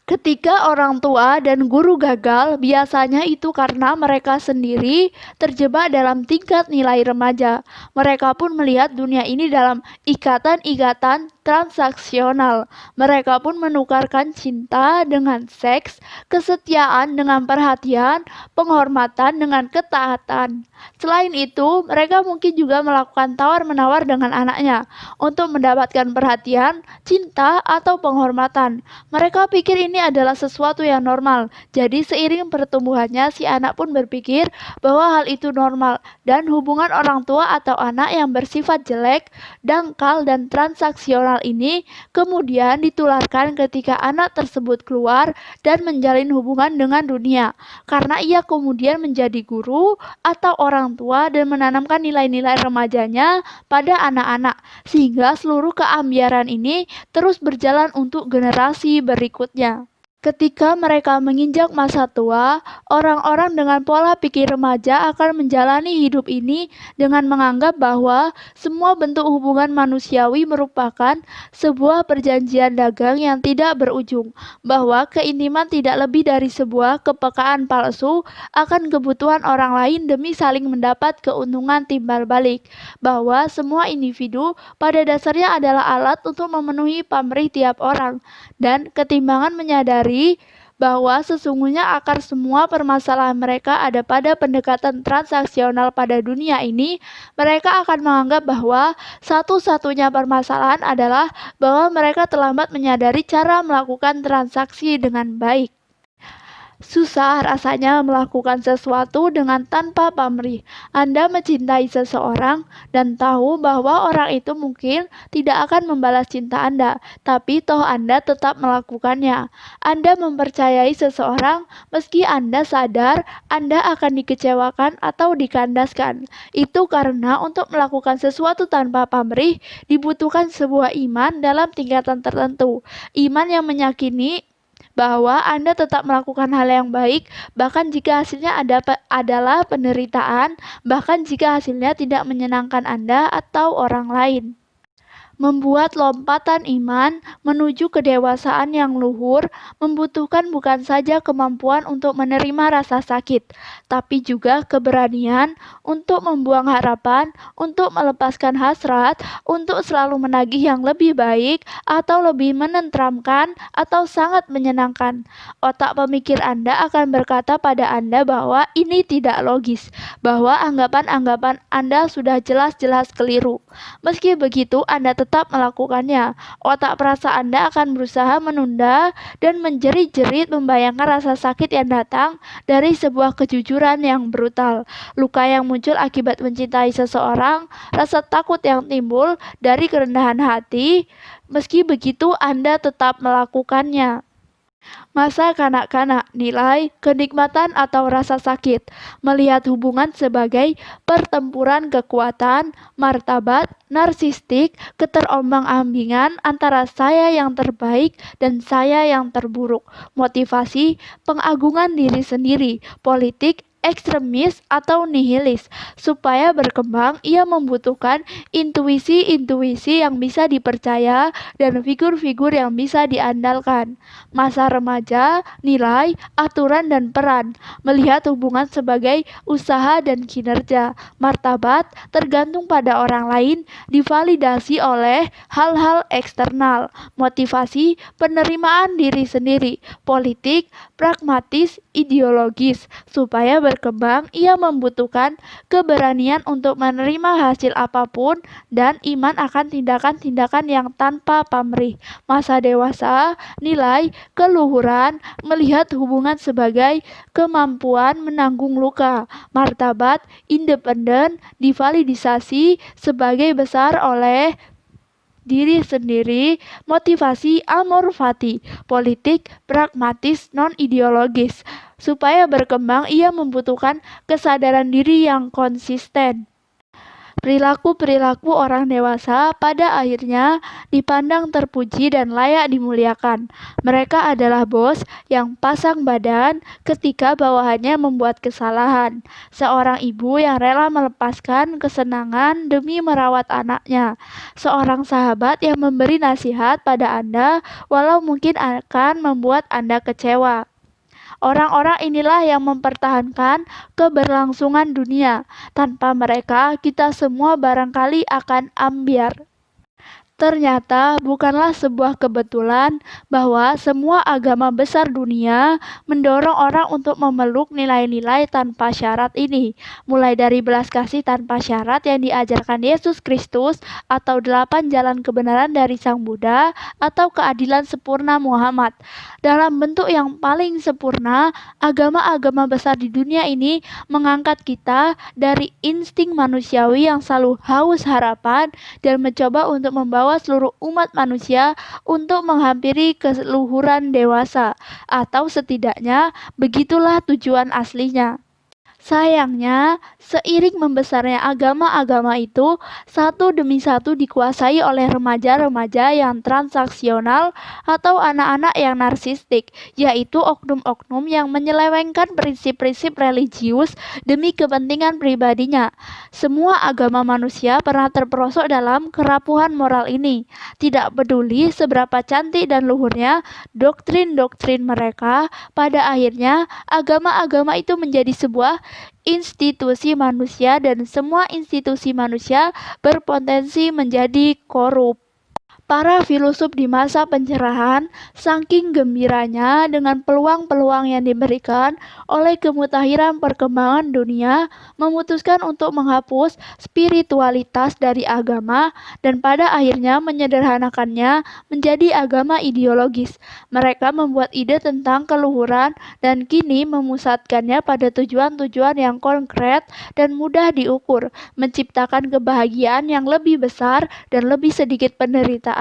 Ketika orang tua dan guru gagal, biasanya itu karena mereka sendiri terjebak dalam tingkat nilai remaja. Mereka pun melihat dunia ini dalam ikatan-ikatan transaksional. Mereka pun menukarkan cinta dengan seks, kesetiaan dengan perhatian, penghormatan dengan ketaatan. Selain itu, mereka mungkin juga melakukan tawar-menawar dengan anaknya untuk mendapatkan perhatian, cinta, atau penghormatan. Mereka pikir ini adalah sesuatu yang normal. Jadi seiring pertumbuhannya si anak pun berpikir bahwa hal itu normal, dan hubungan orang tua atau anak yang bersifat jelek, dangkal, dan transaksional ini kemudian ditularkan ketika anak tersebut keluar dan menjalin hubungan dengan dunia, karena ia kemudian menjadi guru atau orang tua dan menanamkan nilai-nilai remajanya pada anak-anak, sehingga seluruh keambiaran ini terus berjalan untuk generasi berikutnya. Ketika mereka menginjak masa tua, orang-orang dengan pola pikir remaja akan menjalani hidup ini dengan menganggap bahwa semua bentuk hubungan manusiawi merupakan sebuah perjanjian dagang yang tidak berujung, bahwa keintiman tidak lebih dari sebuah kepekaan palsu akan kebutuhan orang lain demi saling mendapat keuntungan timbal balik, bahwa semua individu pada dasarnya adalah alat untuk memenuhi pamrih tiap orang, dan ketimbangan menyadari bahwa sesungguhnya akar semua permasalahan mereka ada pada pendekatan transaksional pada dunia ini, mereka akan menganggap bahwa satu-satunya permasalahan adalah bahwa mereka terlambat menyadari cara melakukan transaksi dengan baik. Susah rasanya melakukan sesuatu dengan tanpa pamrih. Anda mencintai seseorang dan tahu bahwa orang itu mungkin tidak akan membalas cinta Anda, tapi toh Anda tetap melakukannya. Anda mempercayai seseorang meski Anda sadar Anda akan dikecewakan atau dikandaskan. Itu karena untuk melakukan sesuatu tanpa pamrih dibutuhkan sebuah iman dalam tingkatan tertentu. Iman yang meyakini bahwa Anda tetap melakukan hal yang baik, bahkan jika hasilnya adalah penderitaan, bahkan jika hasilnya tidak menyenangkan Anda atau orang lain. Membuat lompatan iman menuju kedewasaan yang luhur membutuhkan bukan saja kemampuan untuk menerima rasa sakit, tapi juga keberanian untuk membuang harapan, untuk melepaskan hasrat, untuk selalu menagih yang lebih baik atau lebih menenteramkan atau sangat menyenangkan. Otak pemikir Anda akan berkata pada Anda bahwa ini tidak logis, bahwa anggapan-anggapan Anda sudah jelas-jelas keliru. Meski begitu, Anda tetap melakukannya. Otak perasa Anda akan berusaha menunda dan menjerit-jerit membayangkan rasa sakit yang datang dari sebuah kejujuran yang brutal, luka yang muncul akibat mencintai seseorang, rasa takut yang timbul dari kerendahan hati. Meski begitu, Anda tetap melakukannya. Masa kanak-kanak, nilai, kenikmatan atau rasa sakit, melihat hubungan sebagai pertempuran kekuatan, martabat, narsistik, keterombang-ambingan antara saya yang terbaik dan saya yang terburuk, motivasi, pengagungan diri sendiri, politik, ekstremis atau nihilis. Supaya berkembang, ia membutuhkan intuisi-intuisi yang bisa dipercaya dan figur-figur yang bisa diandalkan. Masa remaja, nilai, aturan dan peran, melihat hubungan sebagai usaha dan kinerja, martabat tergantung pada orang lain, divalidasi oleh hal-hal eksternal, motivasi, penerimaan diri sendiri, politik, pragmatis, ideologis. Supaya berkembang, ia membutuhkan keberanian untuk menerima hasil apapun dan iman akan tindakan-tindakan yang tanpa pamrih. Masa dewasa, nilai, keluhuran, melihat hubungan sebagai kemampuan menanggung luka, martabat, independen, divalidasi sebagai besar oleh diri sendiri, motivasi amor fati, politik, pragmatis, non-ideologis. Supaya berkembang, ia membutuhkan kesadaran diri yang konsisten. Perilaku-perilaku orang dewasa pada akhirnya dipandang terpuji dan layak dimuliakan. Mereka adalah bos yang pasang badan ketika bawahannya membuat kesalahan. Seorang ibu yang rela melepaskan kesenangan demi merawat anaknya. Seorang sahabat yang memberi nasihat pada Anda walau mungkin akan membuat Anda kecewa. Orang-orang inilah yang mempertahankan keberlangsungan dunia. Tanpa mereka, kita semua barangkali akan ambyar. Ternyata bukanlah sebuah kebetulan bahwa semua agama besar dunia mendorong orang untuk memeluk nilai-nilai tanpa syarat ini, mulai dari belas kasih tanpa syarat yang diajarkan Yesus Kristus, atau 8 jalan kebenaran dari Sang Buddha, atau keadilan sempurna Muhammad. Dalam bentuk yang paling sempurna, agama-agama besar di dunia ini mengangkat kita dari insting manusiawi yang selalu haus harapan dan mencoba untuk membawa seluruh umat manusia untuk menghampiri keluhuran dewasa, atau setidaknya begitulah tujuan aslinya. Sayangnya, seiring membesarnya agama-agama itu, satu demi satu dikuasai oleh remaja-remaja yang transaksional atau anak-anak yang narsistik, yaitu oknum-oknum yang menyelewengkan prinsip-prinsip religius demi kepentingan pribadinya. Semua agama manusia pernah terperosok dalam kerapuhan moral ini. Tidak peduli seberapa cantik dan luhurnya doktrin-doktrin mereka, pada akhirnya agama-agama itu menjadi sebuah institusi manusia dan semua institusi manusia berpotensi menjadi korup. Para filosof di masa pencerahan saking gembiranya dengan peluang-peluang yang diberikan oleh kemutahiran perkembangan dunia, memutuskan untuk menghapus spiritualitas dari agama dan pada akhirnya menyederhanakannya menjadi agama ideologis. Mereka membuat ide tentang keluhuran dan kini memusatkannya pada tujuan-tujuan yang konkret dan mudah diukur, menciptakan kebahagiaan yang lebih besar dan lebih sedikit penderitaan,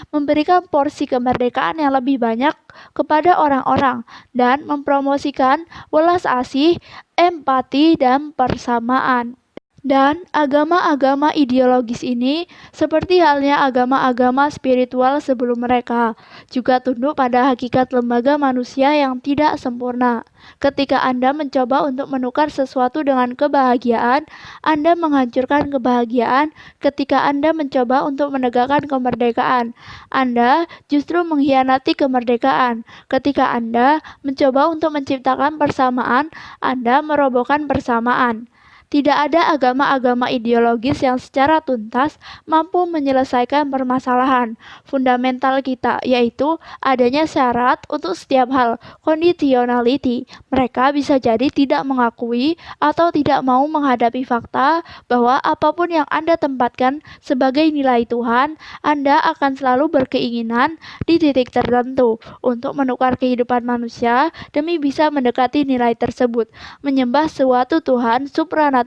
memberikan porsi kemerdekaan yang lebih banyak kepada orang-orang, dan mempromosikan welas asih, empati, dan persamaan. Dan agama-agama ideologis ini, seperti halnya agama-agama spiritual sebelum mereka, juga tunduk pada hakikat lembaga manusia yang tidak sempurna. Ketika Anda mencoba untuk menukar sesuatu dengan kebahagiaan, Anda menghancurkan kebahagiaan. Ketika Anda mencoba untuk menegakkan kemerdekaan, Anda justru mengkhianati kemerdekaan. Ketika Anda mencoba untuk menciptakan persamaan, Anda merobohkan persamaan. Tidak ada agama-agama ideologis yang secara tuntas mampu menyelesaikan permasalahan fundamental kita, yaitu adanya syarat untuk setiap hal, conditionality. Mereka bisa jadi tidak mengakui atau tidak mau menghadapi fakta bahwa apapun yang Anda tempatkan sebagai nilai Tuhan, Anda akan selalu berkeinginan di titik tertentu untuk menukar kehidupan manusia demi bisa mendekati nilai tersebut, menyembah suatu Tuhan supranatural,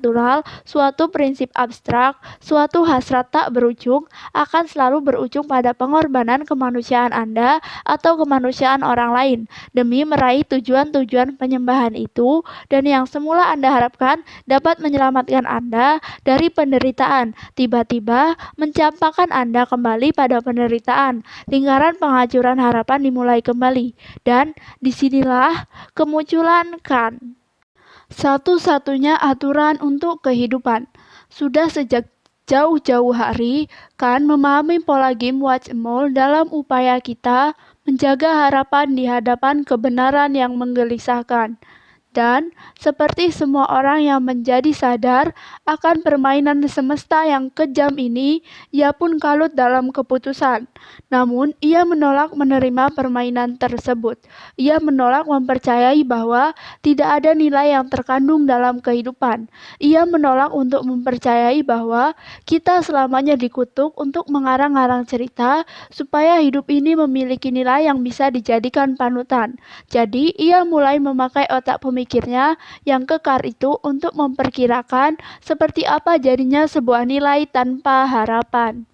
suatu prinsip abstrak, suatu hasrat tak berujung, akan selalu berujung pada pengorbanan kemanusiaan Anda atau kemanusiaan orang lain demi meraih tujuan-tujuan penyembahan itu, dan yang semula Anda harapkan dapat menyelamatkan Anda dari penderitaan, tiba-tiba mencampakkan Anda kembali pada penderitaan. Lingkaran penghancuran harapan dimulai kembali, dan disinilah kemunculan Kant. Satu-satunya aturan untuk kehidupan. Sudah sejak jauh-jauh hari, Kant memahami pola game watch mall dalam upaya kita menjaga harapan di hadapan kebenaran yang menggelisahkan. Dan seperti semua orang yang menjadi sadar akan permainan semesta yang kejam ini, ia pun kalut dalam keputusan. Namun, ia menolak menerima permainan tersebut. Ia menolak mempercayai bahwa tidak ada nilai yang terkandung dalam kehidupan. Ia menolak untuk mempercayai bahwa kita selamanya dikutuk untuk mengarang-arang cerita supaya hidup ini memiliki nilai yang bisa dijadikan panutan. Jadi, ia mulai memakai otak pemikirnya yang kekar itu untuk memperkirakan seperti apa jadinya sebuah nilai tanpa harapan.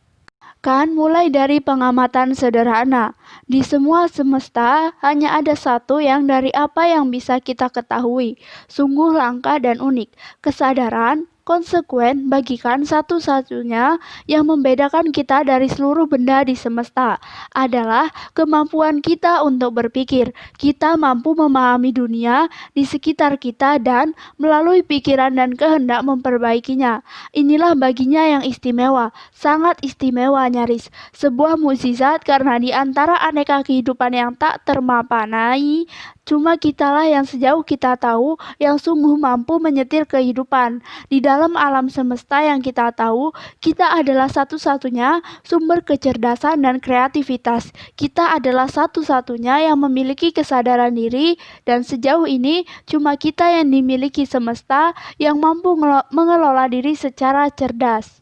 Kan mulai dari pengamatan sederhana. Di semua semesta hanya ada satu yang dari apa yang bisa kita ketahui, sungguh langka dan unik. Kesadaran konsekuen bagikan satu-satunya yang membedakan kita dari seluruh benda di semesta adalah kemampuan kita untuk berpikir. Kita mampu memahami dunia di sekitar kita dan melalui pikiran dan kehendak memperbaikinya. Inilah baginya yang istimewa, sangat istimewa nyaris. Sebuah mukjizat karena di antara aneka kehidupan yang tak termapanai, cuma kitalah yang sejauh kita tahu yang sungguh mampu menyetir kehidupan. Di dalam alam semesta yang kita tahu, kita adalah satu-satunya sumber kecerdasan dan kreativitas. Kita adalah satu-satunya yang memiliki kesadaran diri, dan sejauh ini cuma kita yang dimiliki semesta yang mampu mengelola diri secara cerdas.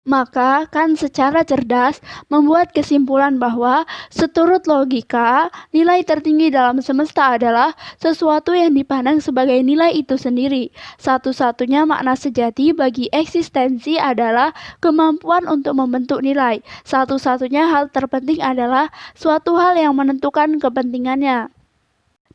Maka kan secara cerdas membuat kesimpulan bahwa seturut logika, nilai tertinggi dalam semesta adalah sesuatu yang dipandang sebagai nilai itu sendiri. Satu-satunya makna sejati bagi eksistensi adalah kemampuan untuk membentuk nilai. Satu-satunya hal terpenting adalah suatu hal yang menentukan kepentingannya.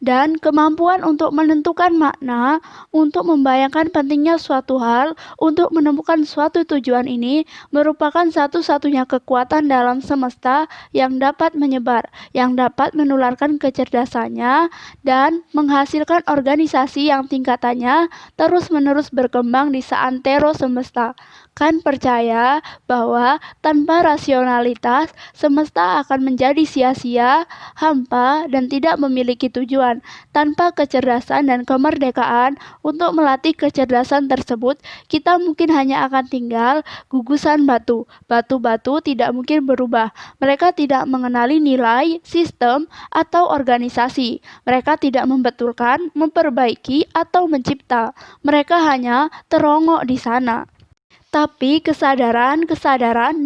Dan kemampuan untuk menentukan makna, untuk membayangkan pentingnya suatu hal, untuk menemukan suatu tujuan ini merupakan satu-satunya kekuatan dalam semesta yang dapat menyebar, yang dapat menularkan kecerdasannya, dan menghasilkan organisasi yang tingkatannya terus-menerus berkembang di seantero semesta. Kan percaya bahwa tanpa rasionalitas, semesta akan menjadi sia-sia, hampa, dan tidak memiliki tujuan. Tanpa kecerdasan dan kemerdekaan untuk melatih kecerdasan tersebut, kita mungkin hanya akan tinggal gugusan batu. Batu-batu tidak mungkin berubah. Mereka tidak mengenali nilai, sistem, atau organisasi. Mereka tidak membetulkan, memperbaiki, atau mencipta. Mereka hanya terongok di sana. Tapi kesadaran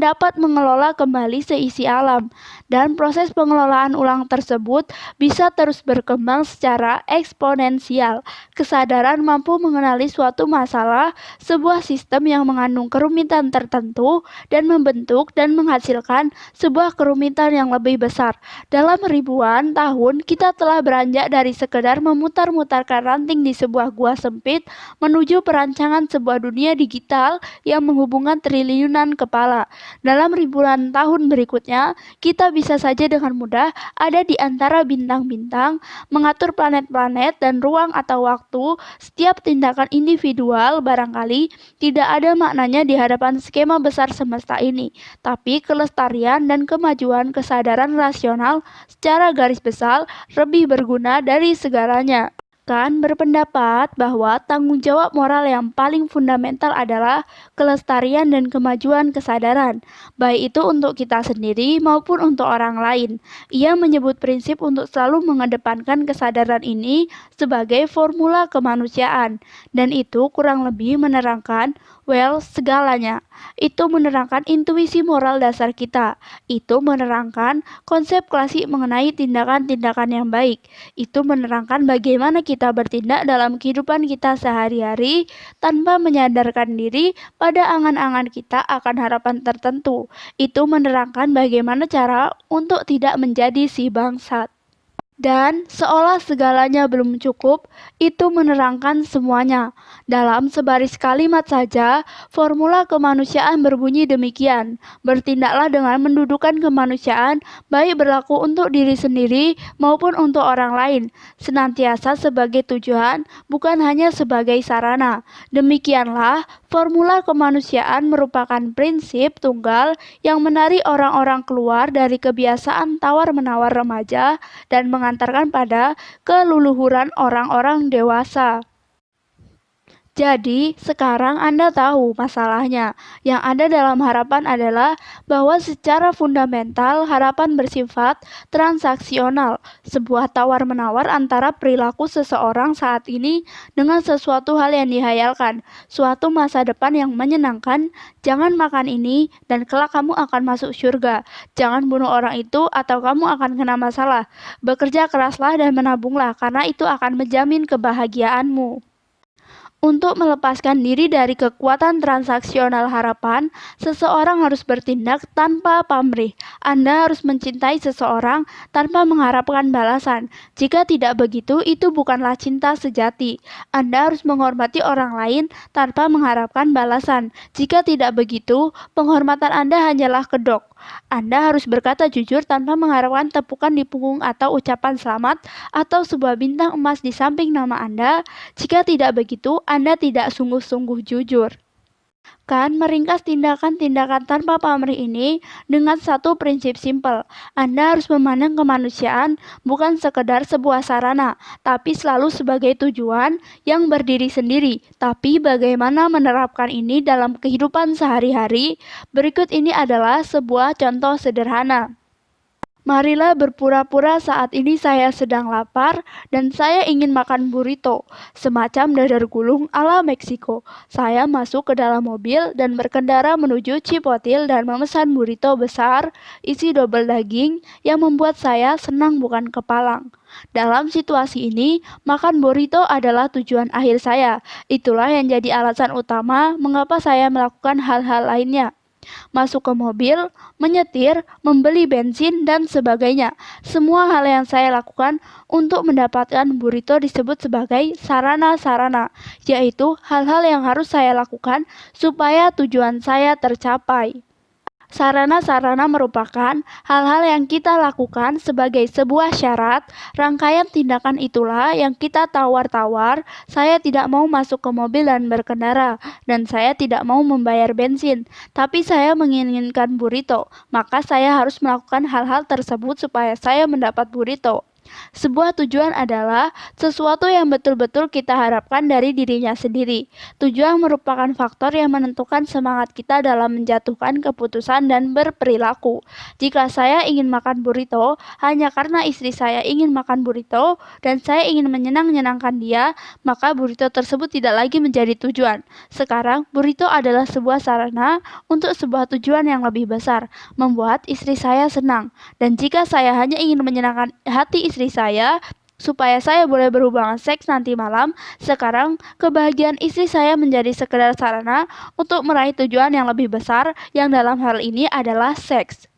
dapat mengelola kembali seisi alam, dan proses pengelolaan ulang tersebut bisa terus berkembang secara eksponensial. Kesadaran mampu mengenali suatu masalah, sebuah sistem yang mengandung kerumitan tertentu, dan membentuk dan menghasilkan sebuah kerumitan yang lebih besar. Dalam ribuan tahun, kita telah beranjak dari sekedar memutar-mutarkan ranting di sebuah gua sempit menuju perancangan sebuah dunia digital yang menghubungkan triliunan kepala. Dalam ribuan tahun berikutnya, kita bisa saja dengan mudah ada di antara bintang-bintang, mengatur planet-planet dan ruang atau waktu. Setiap tindakan individual barangkali tidak ada maknanya di hadapan skema besar semesta ini, tapi kelestarian dan kemajuan kesadaran rasional secara garis besar lebih berguna dari segalanya. Kan berpendapat bahwa tanggung jawab moral yang paling fundamental adalah kelestarian dan kemajuan kesadaran, baik itu untuk kita sendiri maupun untuk orang lain. Ia menyebut prinsip untuk selalu mengedepankan kesadaran ini sebagai formula kemanusiaan, dan itu kurang lebih menerangkan segalanya. Itu menerangkan intuisi moral dasar kita. Itu menerangkan konsep klasik mengenai tindakan-tindakan yang baik. Itu menerangkan bagaimana kita bertindak dalam kehidupan kita sehari-hari tanpa menyadarkan diri pada angan-angan kita akan harapan tertentu. Itu menerangkan bagaimana cara untuk tidak menjadi si bangsat. Dan seolah segalanya belum cukup, itu menerangkan semuanya. Dalam sebaris kalimat saja, formula kemanusiaan berbunyi demikian. Bertindaklah dengan mendudukan kemanusiaan, baik berlaku untuk diri sendiri maupun untuk orang lain, senantiasa sebagai tujuan, bukan hanya sebagai sarana. Demikianlah, formula kemanusiaan merupakan prinsip tunggal yang menarik orang-orang keluar dari kebiasaan tawar-menawar remaja dan mengantarkan pada keluluhuran orang-orang dewasa. Jadi, sekarang Anda tahu masalahnya. Yang ada dalam harapan adalah bahwa secara fundamental harapan bersifat transaksional, sebuah tawar-menawar antara perilaku seseorang saat ini dengan sesuatu hal yang dihayalkan, suatu masa depan yang menyenangkan. Jangan makan ini dan kelak kamu akan masuk surga. Jangan bunuh orang itu atau kamu akan kena masalah. Bekerja keraslah dan menabunglah karena itu akan menjamin kebahagiaanmu. Untuk melepaskan diri dari kekuatan transaksional harapan, seseorang harus bertindak tanpa pamrih. Anda harus mencintai seseorang tanpa mengharapkan balasan. Jika tidak begitu, itu bukanlah cinta sejati. Anda harus menghormati orang lain tanpa mengharapkan balasan. Jika tidak begitu, penghormatan Anda hanyalah kedok. Anda harus berkata jujur tanpa mengharapkan tepukan di punggung atau ucapan selamat atau sebuah bintang emas di samping nama Anda. Jika tidak begitu, Anda tidak sungguh-sungguh jujur. Kan meringkas tindakan-tindakan tanpa pamrih ini dengan satu prinsip simpel. Anda harus memandang kemanusiaan bukan sekedar sebuah sarana, tapi selalu sebagai tujuan yang berdiri sendiri. Tapi bagaimana menerapkan ini dalam kehidupan sehari-hari? Berikut ini adalah sebuah contoh sederhana. Marilah berpura-pura saat ini saya sedang lapar dan saya ingin makan burrito, semacam dadar gulung ala Meksiko. Saya masuk ke dalam mobil dan berkendara menuju Cipotil dan memesan burrito besar isi double daging yang membuat saya senang bukan kepalang. Dalam situasi ini, makan burrito adalah tujuan akhir saya. Itulah yang jadi alasan utama mengapa saya melakukan hal-hal lainnya. Masuk ke mobil, menyetir, membeli bensin, dan sebagainya. Semua hal yang saya lakukan untuk mendapatkan burrito disebut sebagai sarana-sarana, yaitu hal-hal yang harus saya lakukan supaya tujuan saya tercapai. Sarana-sarana merupakan hal-hal yang kita lakukan sebagai sebuah syarat. Rangkaian tindakan itulah yang kita tawar-tawar. Saya tidak mau masuk ke mobil dan berkendara, dan saya tidak mau membayar bensin, tapi saya menginginkan burrito. Maka saya harus melakukan hal-hal tersebut supaya saya mendapat burrito. Sebuah tujuan adalah sesuatu yang betul-betul kita harapkan dari dirinya sendiri. Tujuan merupakan faktor yang menentukan semangat kita dalam menjatuhkan keputusan dan berperilaku. Jika saya ingin makan burrito hanya karena istri saya ingin makan burrito dan saya ingin menyenangkan dia, maka burrito tersebut tidak lagi menjadi tujuan. Sekarang, burrito adalah sebuah sarana untuk sebuah tujuan yang lebih besar, membuat istri saya senang. Dan jika saya hanya ingin menyenangkan hati istri saya, supaya saya boleh berhubungan seks nanti malam, sekarang kebahagiaan istri saya menjadi sekedar sarana untuk meraih tujuan yang lebih besar, yang dalam hal ini adalah seks.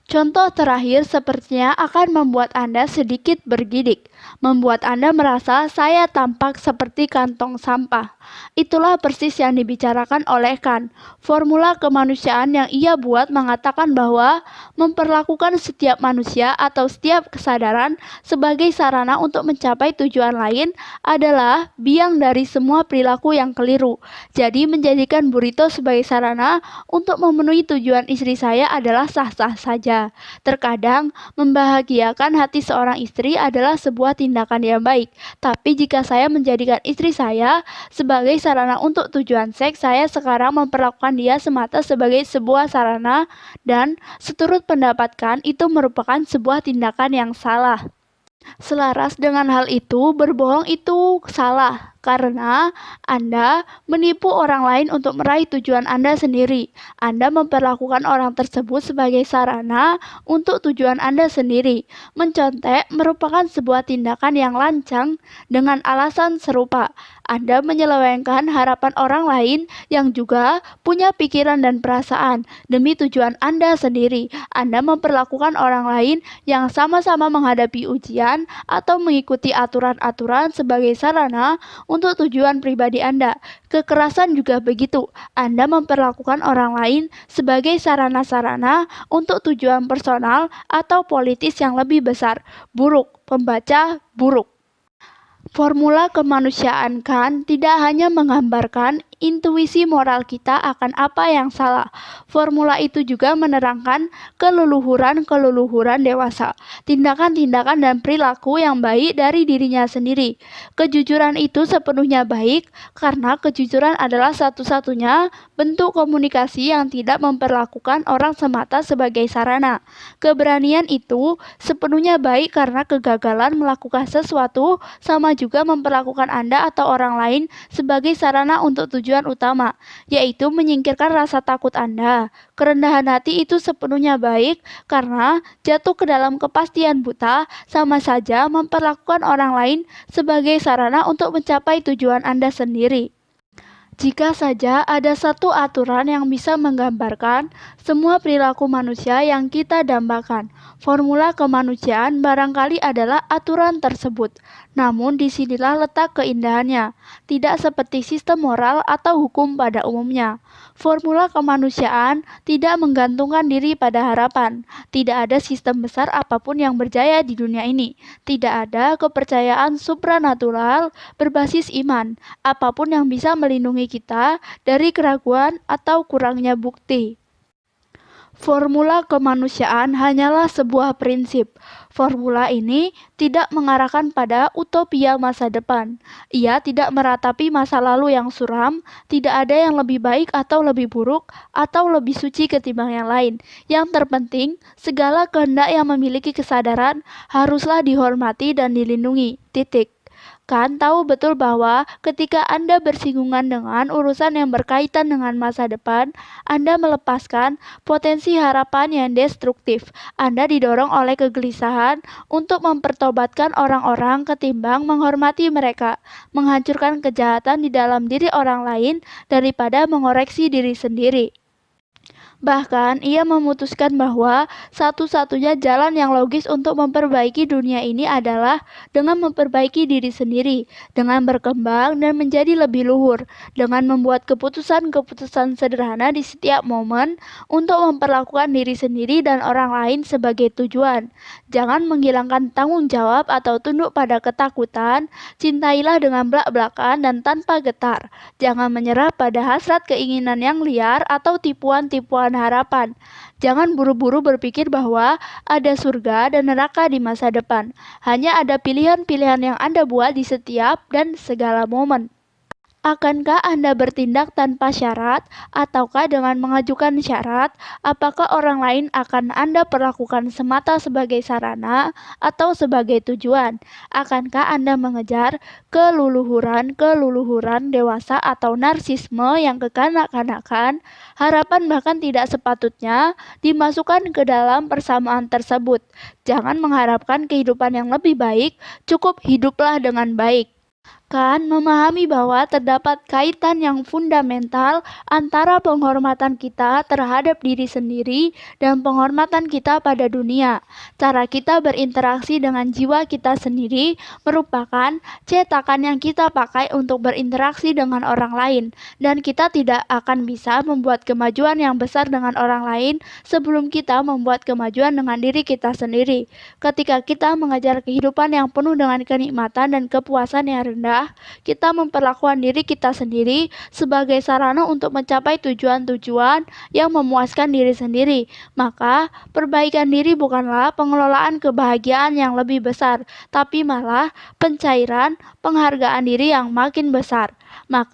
Contoh terakhir sepertinya akan membuat Anda sedikit bergidik, membuat Anda merasa saya tampak seperti kantong sampah. Itulah persis yang dibicarakan oleh Kant. Formula kemanusiaan yang ia buat mengatakan bahwa memperlakukan setiap manusia atau setiap kesadaran sebagai sarana untuk mencapai tujuan lain adalah biang dari semua perilaku yang keliru. Jadi menjadikan burrito sebagai sarana untuk memenuhi tujuan istri saya adalah sah-sah saja. Terkadang, membahagiakan hati seorang istri adalah sebuah tindakan yang baik. Tapi jika saya menjadikan istri saya sebagai sarana untuk tujuan seks, saya sekarang memperlakukan dia semata sebagai sebuah sarana dan seturut pendapatkan itu merupakan sebuah tindakan yang salah. Selaras dengan hal itu, berbohong itu salah karena Anda menipu orang lain untuk meraih tujuan Anda sendiri. Anda memperlakukan orang tersebut sebagai sarana untuk tujuan Anda sendiri. Mencontek merupakan sebuah tindakan yang lancang dengan alasan serupa. Anda menyelewengkan harapan orang lain yang juga punya pikiran dan perasaan demi tujuan Anda sendiri. Anda memperlakukan orang lain yang sama-sama menghadapi ujian atau mengikuti aturan-aturan sebagai sarana untuk tujuan pribadi Anda. Kekerasan juga begitu. Anda memperlakukan orang lain sebagai sarana-sarana untuk tujuan personal atau politis yang lebih besar. Buruk, pembaca buruk. Formula kemanusiaan Kant tidak hanya menggambarkan intuisi moral kita akan apa yang salah. Formula itu juga menerangkan keleluhuran-keleluhuran dewasa, tindakan-tindakan dan perilaku yang baik dari dirinya sendiri. Kejujuran itu sepenuhnya baik karena kejujuran adalah satu-satunya bentuk komunikasi yang tidak memperlakukan orang semata sebagai sarana. Keberanian itu sepenuhnya baik karena kegagalan melakukan sesuatu sama juga memperlakukan Anda atau orang lain sebagai sarana untuk tujuan utama, yaitu menyingkirkan rasa takut Anda. Kerendahan hati itu sepenuhnya baik karena jatuh ke dalam kepastian buta sama saja memperlakukan orang lain sebagai sarana untuk mencapai tujuan Anda sendiri. Jika saja ada satu aturan yang bisa menggambarkan semua perilaku manusia yang kita dambakan, formula kemanusiaan barangkali adalah aturan tersebut. Namun disinilah letak keindahannya, tidak seperti sistem moral atau hukum pada umumnya. Formula kemanusiaan tidak menggantungkan diri pada harapan. Tidak ada sistem besar apapun yang berjaya di dunia ini. Tidak ada kepercayaan supranatural berbasis iman, apapun yang bisa melindungi kita dari keraguan atau kurangnya bukti. Formula kemanusiaan hanyalah sebuah prinsip. Formula ini tidak mengarahkan pada utopia masa depan. Ia tidak meratapi masa lalu yang suram, tidak ada yang lebih baik atau lebih buruk, atau lebih suci ketimbang yang lain. Yang terpenting, segala kehendak yang memiliki kesadaran haruslah dihormati dan dilindungi. Titik. Kan tahu betul bahwa ketika Anda bersinggungan dengan urusan yang berkaitan dengan masa depan, Anda melepaskan potensi harapan yang destruktif. Anda didorong oleh kegelisahan untuk mempertobatkan orang-orang ketimbang menghormati mereka, menghancurkan kejahatan di dalam diri orang lain daripada mengoreksi diri sendiri. Bahkan, ia memutuskan bahwa satu-satunya jalan yang logis untuk memperbaiki dunia ini adalah dengan memperbaiki diri sendiri, dengan berkembang dan menjadi lebih luhur, dengan membuat keputusan-keputusan sederhana di setiap momen untuk memperlakukan diri sendiri dan orang lain sebagai tujuan. Jangan menghilangkan tanggung jawab atau tunduk pada ketakutan, cintailah dengan belak-belakan dan tanpa getar. Jangan menyerah pada hasrat keinginan yang liar atau tipuan-tipuan harapan. Jangan buru-buru berpikir bahwa ada surga dan neraka di masa depan. Hanya ada pilihan-pilihan yang Anda buat di setiap dan segala momen. Akankah Anda bertindak tanpa syarat, ataukah dengan mengajukan syarat? Apakah orang lain akan Anda perlakukan semata sebagai sarana atau sebagai tujuan? Akankah Anda mengejar keluluhuran dewasa atau narsisme yang kekanak-kanakan? Harapan bahkan tidak sepatutnya dimasukkan ke dalam persamaan tersebut. Jangan mengharapkan kehidupan yang lebih baik, cukup hiduplah dengan baik. Memahami bahwa terdapat kaitan yang fundamental antara penghormatan kita terhadap diri sendiri dan penghormatan kita pada dunia. Cara kita berinteraksi dengan jiwa kita sendiri merupakan cetakan yang kita pakai untuk berinteraksi dengan orang lain, dan kita tidak akan bisa membuat kemajuan yang besar dengan orang lain sebelum kita membuat kemajuan dengan diri kita sendiri. Ketika kita mengejar kehidupan yang penuh dengan kenikmatan dan kepuasan yang rendah, kita memperlakukan diri kita sendiri sebagai sarana untuk mencapai tujuan-tujuan yang memuaskan diri sendiri. Maka, perbaikan diri bukanlah pengelolaan kebahagiaan yang lebih besar, tapi malah pencairan penghargaan diri yang makin besar.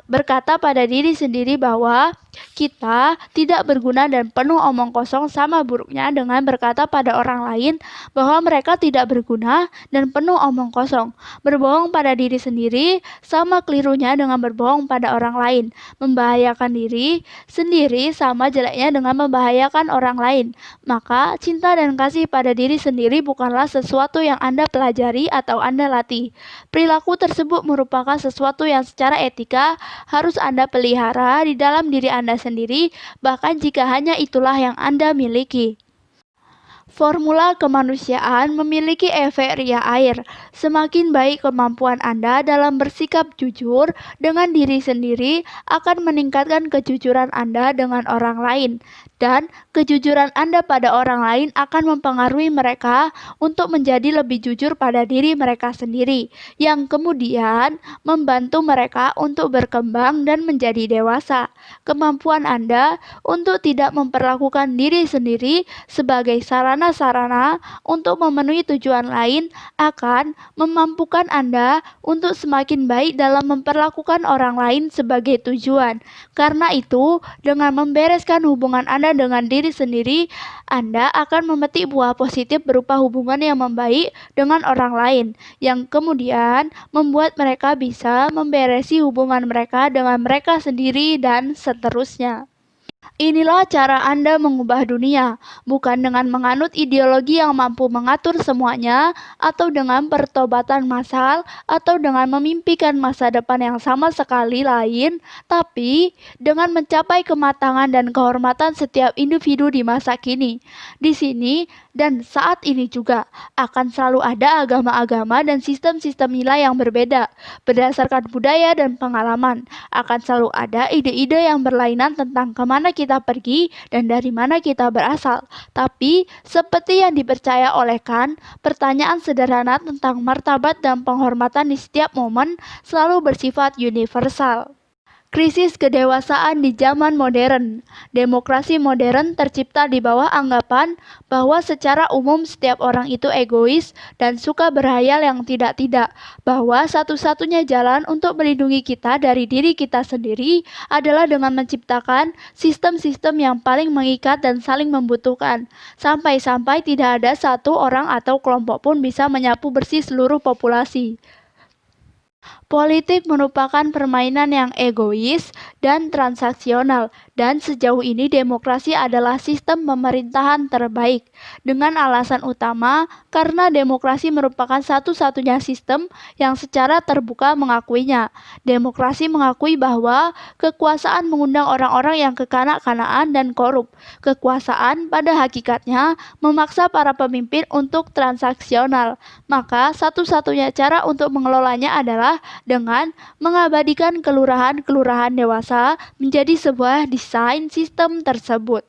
Berkata pada diri sendiri bahwa kita tidak berguna dan penuh omong kosong sama buruknya dengan berkata pada orang lain bahwa mereka tidak berguna dan penuh omong kosong. Berbohong pada diri sendiri sama kelirunya dengan berbohong pada orang lain. Membahayakan diri sendiri sama jeleknya dengan membahayakan orang lain. Maka, cinta dan kasih pada diri sendiri bukanlah sesuatu yang Anda pelajari atau Anda latih. Perilaku tersebut merupakan sesuatu yang secara etika harus Anda pelihara di dalam diri Anda sendiri, bahkan jika hanya itulah yang Anda miliki. Formula kemanusiaan memiliki efek ria air. Semakin baik kemampuan Anda dalam bersikap jujur dengan diri sendiri akan meningkatkan kejujuran Anda dengan orang lain. Dan kejujuran Anda pada orang lain akan mempengaruhi mereka untuk menjadi lebih jujur pada diri mereka sendiri, yang kemudian membantu mereka untuk berkembang dan menjadi dewasa. Kemampuan Anda untuk tidak memperlakukan diri sendiri sebagai sarana-sarana untuk memenuhi tujuan lain akan memampukan Anda untuk semakin baik dalam memperlakukan orang lain sebagai tujuan. Karena itu, dengan membereskan hubungan Anda dengan diri sendiri, Anda akan memetik buah positif berupa hubungan yang membaik dengan orang lain, yang kemudian membuat mereka bisa memberesi hubungan mereka dengan mereka sendiri dan seterusnya. Inilah cara Anda mengubah dunia, bukan dengan menganut ideologi yang mampu mengatur semuanya, atau dengan pertobatan massal, atau dengan memimpikan masa depan yang sama sekali lain, tapi dengan mencapai kematangan dan kehormatan setiap individu di masa kini. Di sini dan saat ini juga akan selalu ada agama-agama dan sistem-sistem nilai yang berbeda. Berdasarkan budaya dan pengalaman, akan selalu ada ide-ide yang berlainan tentang kemana kita pergi dan dari mana kita berasal. Tapi, seperti yang dipercaya oleh Kant, pertanyaan sederhana tentang martabat dan penghormatan di setiap momen selalu bersifat universal. Krisis kedewasaan di zaman modern. Demokrasi modern tercipta di bawah anggapan bahwa secara umum setiap orang itu egois dan suka berhayal yang tidak-tidak, bahwa satu-satunya jalan untuk melindungi kita dari diri kita sendiri adalah dengan menciptakan sistem-sistem yang paling mengikat dan saling membutuhkan, sampai-sampai tidak ada satu orang atau kelompok pun bisa menyapu bersih seluruh populasi. Politik merupakan permainan yang egois dan transaksional, dan sejauh ini demokrasi adalah sistem pemerintahan terbaik. Dengan alasan utama, karena demokrasi merupakan satu-satunya sistem yang secara terbuka mengakuinya. Demokrasi mengakui bahwa kekuasaan mengundang orang-orang yang kekanak-kanaan dan korup. Kekuasaan pada hakikatnya memaksa para pemimpin untuk transaksional. Maka, satu-satunya cara untuk mengelolanya adalah dengan mengabadikan kelurahan-kelurahan dewasa menjadi sebuah desain sistem tersebut.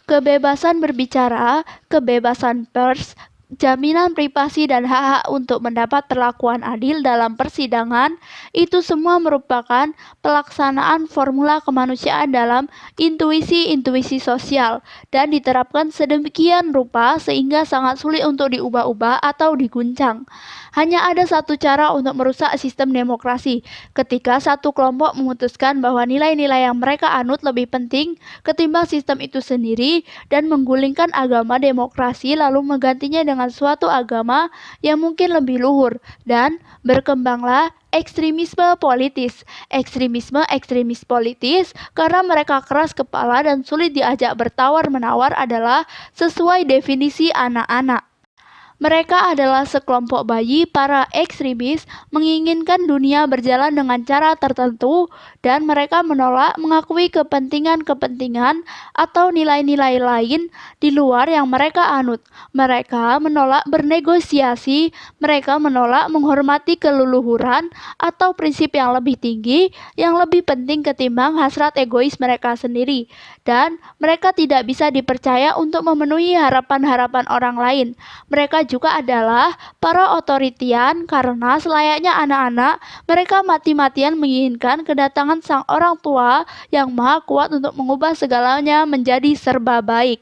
Kebebasan berbicara, kebebasan pers, jaminan privasi dan hak-hak untuk mendapat perlakuan adil dalam persidangan, itu semua merupakan pelaksanaan formula kemanusiaan dalam intuisi-intuisi sosial dan diterapkan sedemikian rupa sehingga sangat sulit untuk diubah-ubah atau diguncang. Hanya ada satu cara untuk merusak sistem demokrasi, ketika satu kelompok memutuskan bahwa nilai-nilai yang mereka anut lebih penting ketimbang sistem itu sendiri dan menggulingkan agama demokrasi lalu menggantinya dengan suatu agama yang mungkin lebih luhur, dan berkembanglah ekstremisme politis. Ekstremis politis karena mereka keras kepala dan sulit diajak bertawar-menawar adalah sesuai definisi anak-anak. Mereka adalah sekelompok bayi. Para ekstremis menginginkan dunia berjalan dengan cara tertentu dan mereka menolak mengakui kepentingan-kepentingan atau nilai-nilai lain di luar yang mereka anut. Mereka menolak bernegosiasi, mereka menolak menghormati keleluhuran atau prinsip yang lebih tinggi, yang lebih penting ketimbang hasrat egois mereka sendiri. Dan mereka tidak bisa dipercaya untuk memenuhi harapan-harapan orang lain. Mereka juga adalah para otoritian karena selayaknya anak-anak, mereka mati-matian menginginkan kedatangan sang orang tua yang maha kuat untuk mengubah segalanya menjadi serba baik.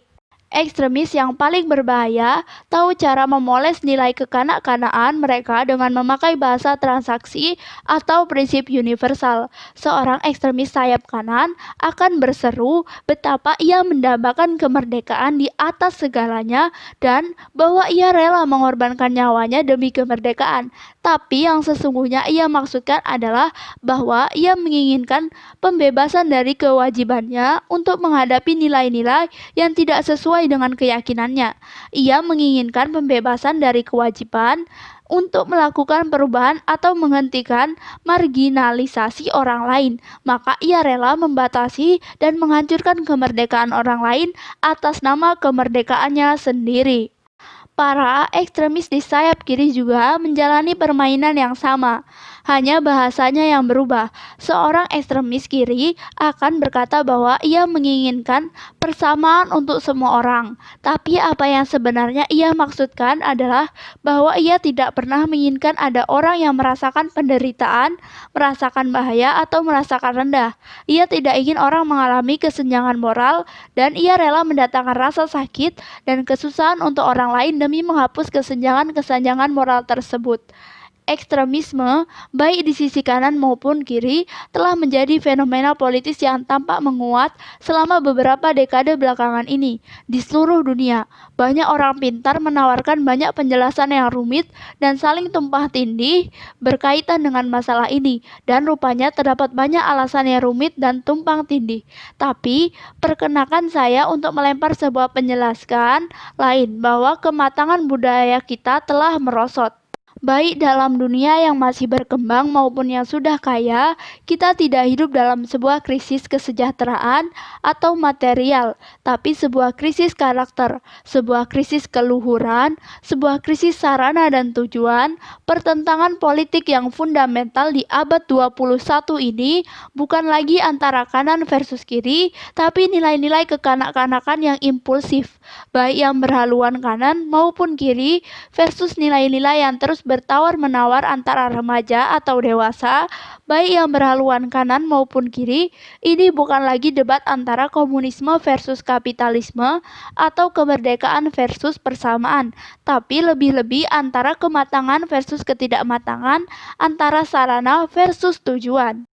Ekstremis yang paling berbahaya tahu cara memoles nilai kekanak-kanaan mereka dengan memakai bahasa transaksi atau prinsip universal. Seorang ekstremis sayap kanan akan berseru betapa ia mendambakan kemerdekaan di atas segalanya dan bahwa ia rela mengorbankan nyawanya demi kemerdekaan. Tapi yang sesungguhnya ia maksudkan adalah bahwa ia menginginkan pembebasan dari kewajibannya untuk menghadapi nilai-nilai yang tidak sesuai dengan keyakinannya. Ia menginginkan pembebasan dari kewajiban untuk melakukan perubahan atau menghentikan marginalisasi orang lain. Maka ia rela membatasi dan menghancurkan kemerdekaan orang lain atas nama kemerdekaannya sendiri. Para ekstremis di sayap kiri juga menjalani permainan yang sama, hanya bahasanya yang berubah. Seorang ekstremis kiri akan berkata bahwa ia menginginkan persamaan untuk semua orang, tapi apa yang sebenarnya ia maksudkan adalah bahwa ia tidak pernah menginginkan ada orang yang merasakan penderitaan, merasakan bahaya, atau merasakan rendah. Ia tidak ingin orang mengalami kesenjangan moral, dan ia rela mendatangkan rasa sakit dan kesusahan untuk orang lain demi menghapus kesenjangan-kesenjangan moral tersebut. Ekstremisme, baik di sisi kanan maupun kiri, telah menjadi fenomena politis yang tampak menguat selama beberapa dekade belakangan ini. Di seluruh dunia, banyak orang pintar menawarkan banyak penjelasan yang rumit dan saling tumpah tindih berkaitan dengan masalah ini, dan rupanya terdapat banyak alasan yang rumit dan tumpang tindih. Tapi, perkenakan saya untuk melempar sebuah penjelasan lain bahwa kematangan budaya kita telah merosot. Baik dalam dunia yang masih berkembang maupun yang sudah kaya, kita tidak hidup dalam sebuah krisis kesejahteraan atau material, tapi sebuah krisis karakter, sebuah krisis keluhuran, sebuah krisis sarana dan tujuan. Pertentangan politik yang fundamental di abad 21 ini bukan lagi antara kanan versus kiri, tapi nilai-nilai kekanak-kanakan yang impulsif, baik yang berhaluan kanan maupun kiri versus nilai-nilai yang terus bertawar-menawar antara remaja atau dewasa, baik yang berhaluan kanan maupun kiri. Ini bukan lagi debat antara komunisme versus kapitalisme atau kemerdekaan versus persamaan, tapi lebih-lebih antara kematangan versus ketidakmatangan, antara sarana versus tujuan.